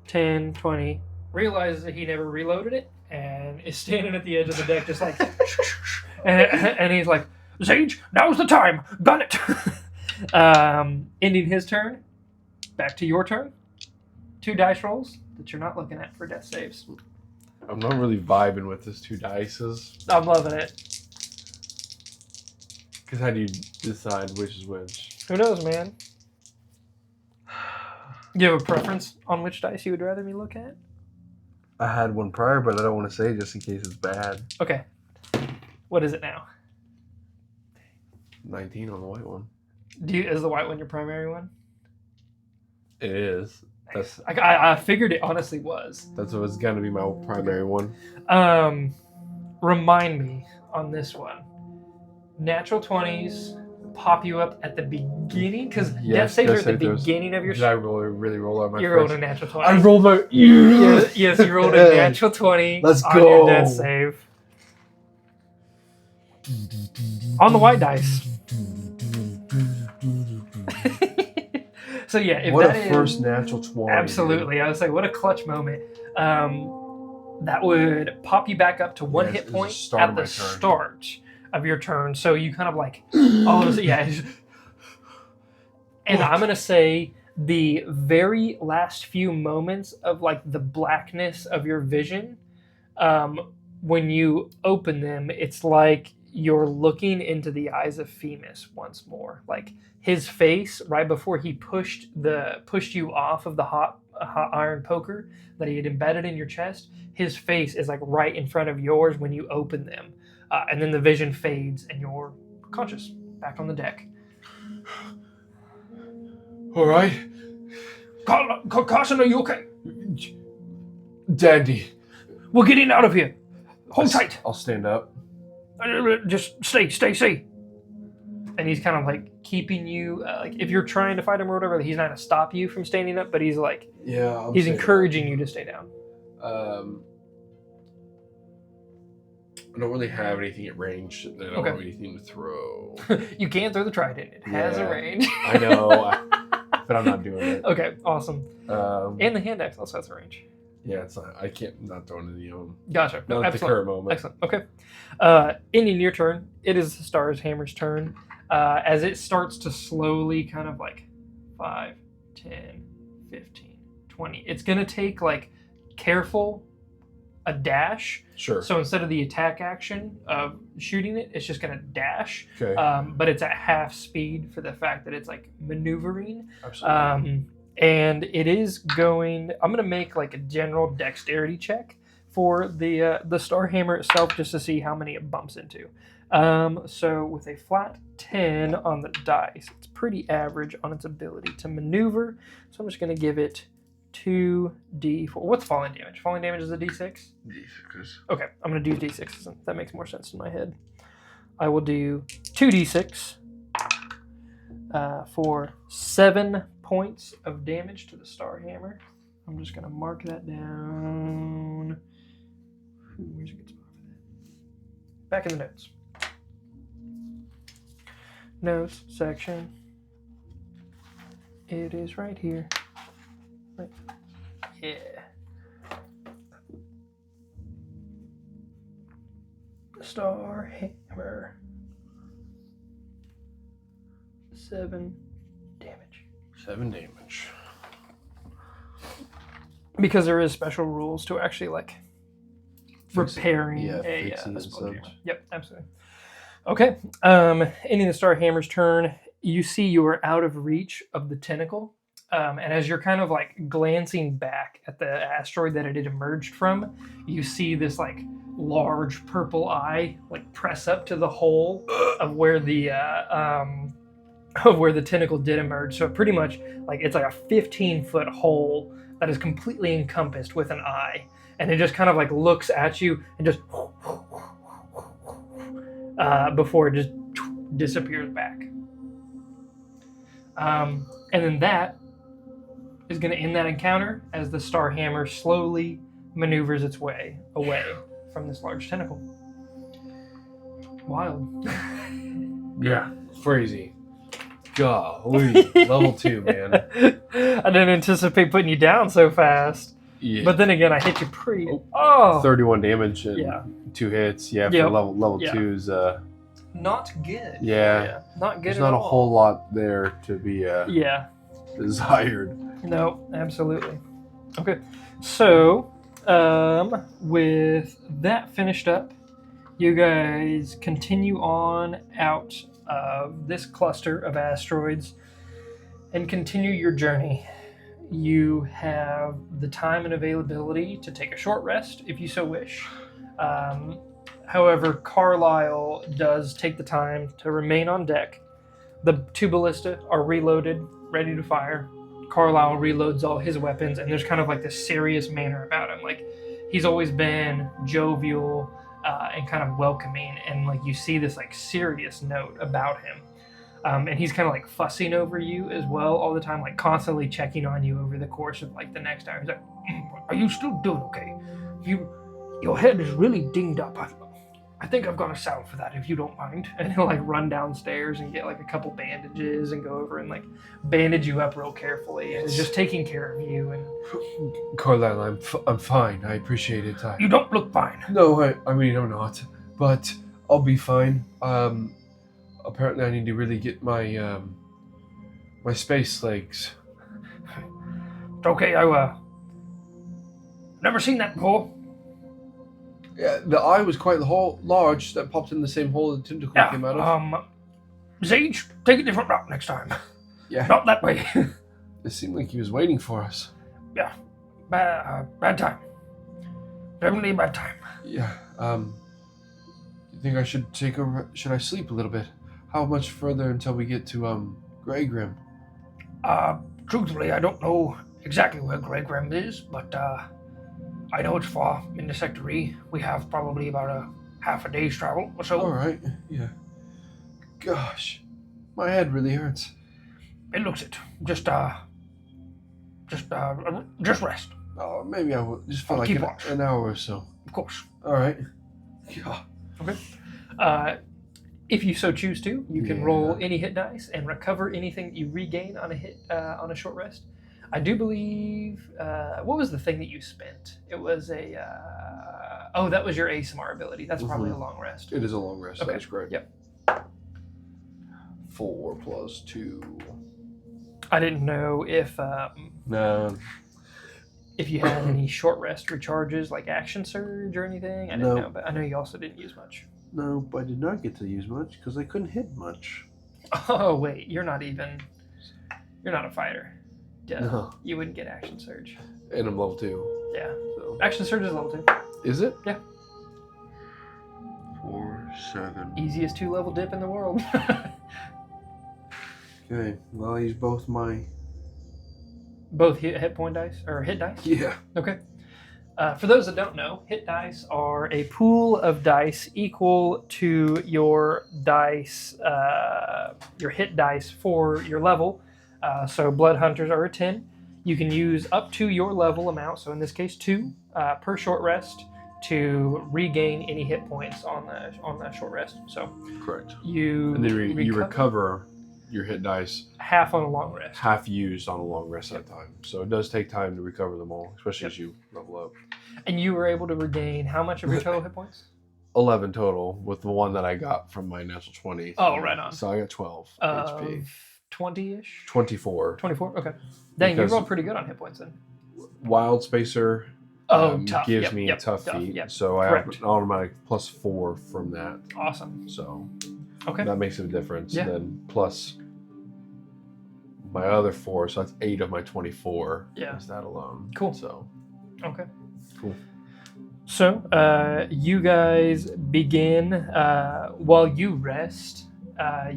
10, 20, realizes that he never reloaded it, and is standing at the edge of the deck just like, and he's like, Sage, now's the time, gun it! Ending his turn, back to your turn. 2 dice rolls that you're not looking at for death saves. I'm not really vibing with this 2 dices. I'm loving it. Because how do you decide which is which? Who knows, man? You have a preference on which dice you would rather me look at? I had one prior, but I don't want to say just in case it's bad. Okay. What is it now? 19 on the white one. Is the white one your primary one? It is. I figured it honestly was. That's what's going to be my primary one. Remind me on this one. Natural 20s pop you up at the beginning, because death saves are at the beginning of your. Did I really roll out my? You rolled a natural 20. I rolled my. Yes, you rolled a natural 20. Let's on go. your death save. On the white dice. So yeah, if what that a is, first natural 20. absolutely, I would say what a clutch moment. That would pop you back up to 1 hit point at the start of your turn. So you kind of like, all of a sudden, yeah. And I'm gonna say the very last few moments of like the blackness of your vision, when you open them, it's like you're looking into the eyes of Femus once more. Like his face right before he pushed you off of the hot iron poker that he had embedded in your chest. His face is like right in front of yours when you open them, and then the vision fades and you're conscious, back on the deck. All right, Carson, are you okay? Dandy. We're getting out of here. Hold tight. I'll stand up. Just stay. And he's kind of like keeping you, like if you're trying to fight him or whatever, he's not going to stop you from standing up, but he's like, he's encouraging you to stay down. I don't really have anything at range. I don't have anything to throw. You can throw the trident. It has a range. I know, but I'm not doing it. Okay, awesome. And the hand axe also has a range. Yeah, it's not. I can't. I'm not throwing any of them. Gotcha. Not at the current moment. Excellent. Okay. Ending your turn, it is the Star's Hammer's turn. As it starts to slowly kind of like 5, 10, 15, 20. It's going to take like careful a dash. Sure. So instead of the attack action of shooting it, it's just going to dash. Okay. But it's at half speed for the fact that it's like maneuvering. Absolutely. And it is going. I'm going to make like a general dexterity check for the Star Hammer itself, just to see how many it bumps into. So with a flat 10 on the dice, it's pretty average on its ability to maneuver. So I'm just going to give it 2d4. What's falling damage? Falling damage is a d6? D6. Okay, I'm going to do d6. That makes more sense in my head. I will do 2d6 for 7 points of damage to the Star Hammer. I'm just going to mark that down. Where's a good spot for that? Back in the notes. Notes section. It is right here. Right. Yeah. Star Hammer. 7 damage. 7 damage. because there is special rules to actually like repairing fixing a and Spelljammer. such. Yep, absolutely. Okay. Ending the Star Hammer's turn, you see you are out of reach of the tentacle. And as you're kind of like glancing back at the asteroid that it had emerged from, you see this like large purple eye like press up to the hole of where the of where the tentacle did emerge. So pretty much like it's like a 15-foot hole that is completely encompassed with an eye, and it just kind of like looks at you and just before it just disappears back. And then that is going to end that encounter as the Star Hammer slowly maneuvers its way away from this large tentacle. Wild. Yeah. Crazy. Golly. Level 2, man. I didn't anticipate putting you down so fast. Yeah. But then again, I hit you pretty. Oh. 31 damage and Yeah. 2 hits. Yeah, Yep. for level Yeah. 2's. Not good. Yeah. Not good There's at not a all. whole lot there to be Yeah. desired. No, absolutely. Okay. So, with that finished up, you guys continue on out of this cluster of asteroids and continue your journey. You have the time and availability to take a short rest if you so wish. However, Carlisle does take the time to remain on deck. The 2 ballista are reloaded, ready to fire. Carlisle reloads all his weapons, and there's kind of like this serious manner about him. Like, he's always been jovial and kind of welcoming, and like you see this like serious note about him. And he's kind of like fussing over you as well all the time, like constantly checking on you over the course of like the next hour. He's like, "Are you still doing okay? Your head is really dinged up. I think I've got a salve for that if you don't mind." And he'll like run downstairs and get like a couple bandages and go over and like bandage you up real carefully and is just taking care of you. And Carlisle, I'm fine. I appreciate it. you don't look fine. No, I mean, I'm not. But I'll be fine. Apparently I need to really get my my space legs. It's okay. I never seen that before. Yeah, the eye was quite large that popped in the same hole the tentacle came out of. Sage, take a different route next time. Yeah. Not that way. It seemed like he was waiting for us. Yeah. Bad time. Definitely a bad time. Yeah. You think I should should I sleep a little bit? How much further until we get to Grey Grim? Truthfully, I don't know exactly where Grey Grim is, but I know it's far in the Sector E. We have probably about a half a day's travel or so. All right. Yeah. Gosh, my head really hurts. It looks it. Just rest. Oh, maybe I will just for I'll like keep watch. an hour or so. Of course. All right. Yeah. Okay. If you so choose to, you can Yeah. roll any hit dice and recover anything you regain on a hit on a short rest. I do believe. What was the thing that you spent? It was a. That was your ASMR ability. That's probably a long rest. It is a long rest. Okay. That's correct. Yep. 4 plus 2. I didn't know if No. if you had any short rest recharges like action surge or anything. I didn't know, but I know you also didn't use much. No, I did not get to use much because I couldn't hit much. Oh wait, you're not a fighter. Duh. No. You wouldn't get action surge. And I'm level 2. Yeah. So. Action surge is level 2. Is it? 4, 7. Easiest 2-level dip in the world. Okay, well, I'll use both my. Both hit point dice or hit dice. Yeah. Okay. For those that don't know, hit dice are a pool of dice equal to your dice, your hit dice for your level. So Blood Hunters are a 10. You can use up to your level amount, so in this case 2 per short rest, to regain any hit points on the short rest. So Correct. you And then you recover your hit dice half on a long rest. half used on a long rest at a time. So it does take time to recover them all, especially as you level up. And you were able to regain how much of your total hit points? 11 total with the one that I got from my natural 20. Oh, right on. So I got 12 HP. 20-ish? 24. 24? Okay. Dang, Because- you rolled pretty good on hit points then. Wild Spacer Tough. gives Yep, me yep, tough feet, Yep. so I Correct. have an automatic +4 from that. Awesome. So Okay. that makes a difference. Yeah. Then plus my other 4, so that's 8 of my 24. Yeah. Is that alone? Cool. So Okay. cool. So, you guys begin. While you rest,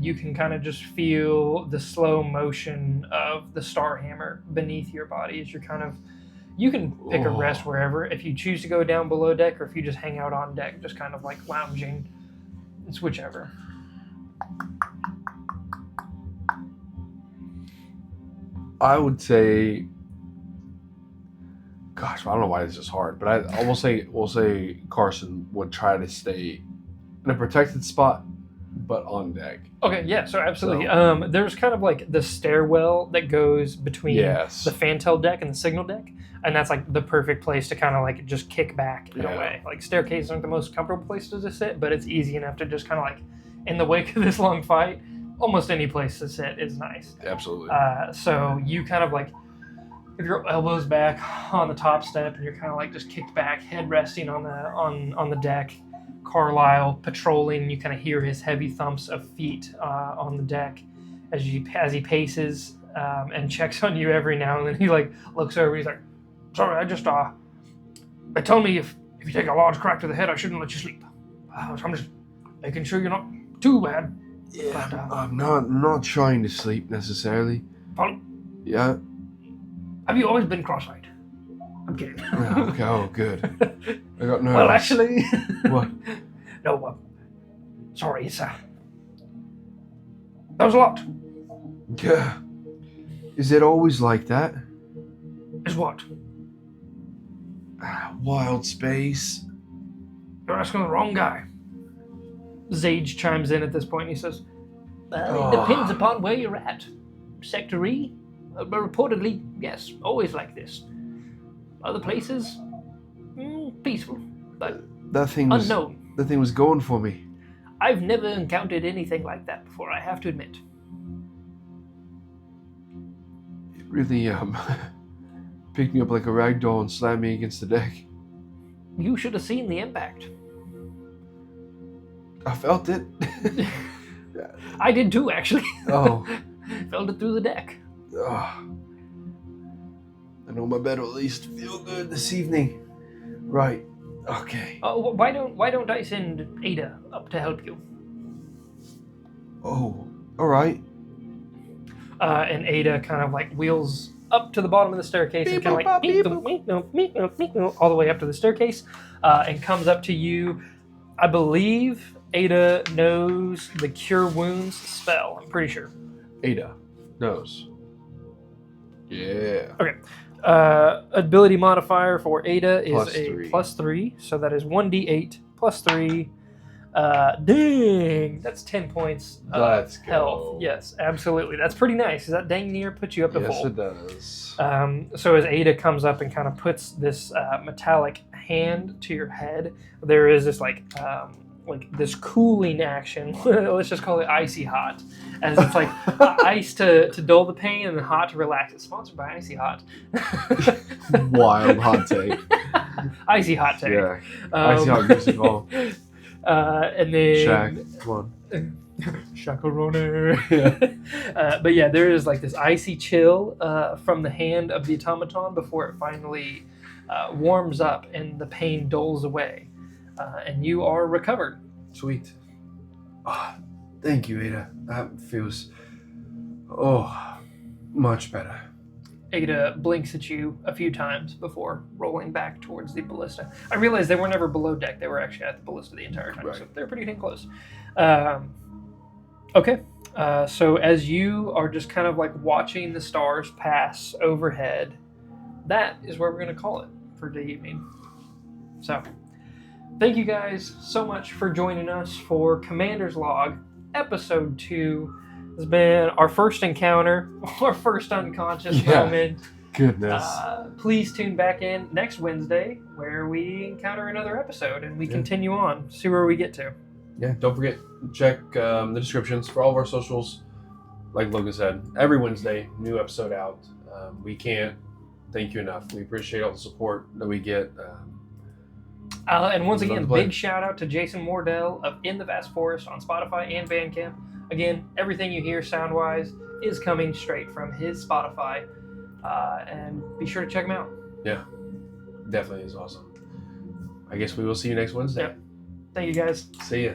you can kind of just feel the slow motion of the star hammer beneath your body as you're kind of. You can pick a rest wherever. If you choose to go down below deck, or if you just hang out on deck, just kind of like lounging. It's whichever. I would say, gosh, I don't know why this is hard, but I will say, we'll say Carson would try to stay in a protected spot, but on deck. Okay, yeah, so absolutely. There's kind of like the stairwell that goes between Yes. the fantail deck and the signal deck, and that's like the perfect place to kind of like just kick back in a Yeah. way. Like staircases aren't the most comfortable places to sit, but it's easy enough to just kind of like, in the wake of this long fight, almost any place to sit is nice. Absolutely. So you kind of like, if your elbows back on the top step and you're kind of like just kicked back, head resting on the deck. Carlisle patrolling, you kind of hear his heavy thumps of feet on the deck as he paces and checks on you every now and then. He like looks over. He's like, "Sorry, I just they told me if you take a large crack to the head, I shouldn't let you sleep. I'm just making sure you're not too bad." Yeah, But, I'm not trying to sleep necessarily. Pardon? Yeah. Have you always been cross-eyed? I'm kidding. Okay. Oh, good. I got nervous. Well, actually, What? no. Sorry, it's that was a lot. Yeah. Is it always like that? Is what? Wild space. You're asking the wrong guy. Zage chimes in at this point and he says, "Well, it depends upon where you're at. Sector E? But reportedly, yes, always like this. Other places, peaceful, but That thing was unknown. That thing was going for me. I've never encountered anything like that before, I have to admit." It really picked me up like a rag doll and slammed me against the deck. You should have seen the impact. I felt it. I did too, actually. Oh. Felt it through the deck. I know my bed will at least feel good this evening. Right. Okay. Oh, why don't I send Ada up to help you? Oh. All right. And Ada kind of like wheels up to the bottom of the staircase and kind of like all the way up to the staircase, and comes up to you. I believe Ada knows the Cure Wounds spell. I'm pretty sure. Ada knows. Yeah. Ability modifier for Ada is +3. +3, so that is 1d8 +3. Dang, that's 10 points of Let's health. go. Yes, absolutely. That's pretty nice. That dang near puts you up to Yes, full. it does. So as Ada comes up and kind of puts this metallic hand to your head, there is this like this cooling action. Let's just call it icy hot, as it's like ice to dull the pain and hot to relax. It's sponsored by Icy Hot. Wild hot take. Icy Hot take. Yeah. Icy hot gives it all. And then Shaq, come on. Chacarone. But yeah, there is like this icy chill from the hand of the automaton before it finally warms up and the pain dulls away. And you are recovered. Sweet. Thank you, Ada. That feels much better. Ada blinks at you a few times before rolling back towards the ballista. I realized they were never below deck. They were actually at the ballista the entire time, Right. so they're pretty dang close. Okay. So as you are just kind of like watching the stars pass overhead, that is where we're going to call it for the evening. So, thank you guys so much for joining us for Commander's Log, Episode 2. It's been our first encounter, our first unconscious moment. Goodness. Please tune back in next Wednesday where we encounter another episode and we continue on, see where we get to. Yeah, don't forget, check the descriptions for all of our socials. Like Logan said, every Wednesday, new episode out. We can't thank you enough. We appreciate all the support that we get. And once Love again, to play. big shout out to Jason Wardell of In the Vast Forest on Spotify and Bandcamp. Again, everything you hear sound-wise is coming straight from his Spotify. And be sure to check him out. Yeah, definitely is awesome. I guess we will see you next Wednesday. Yep. Thank you, guys. See ya.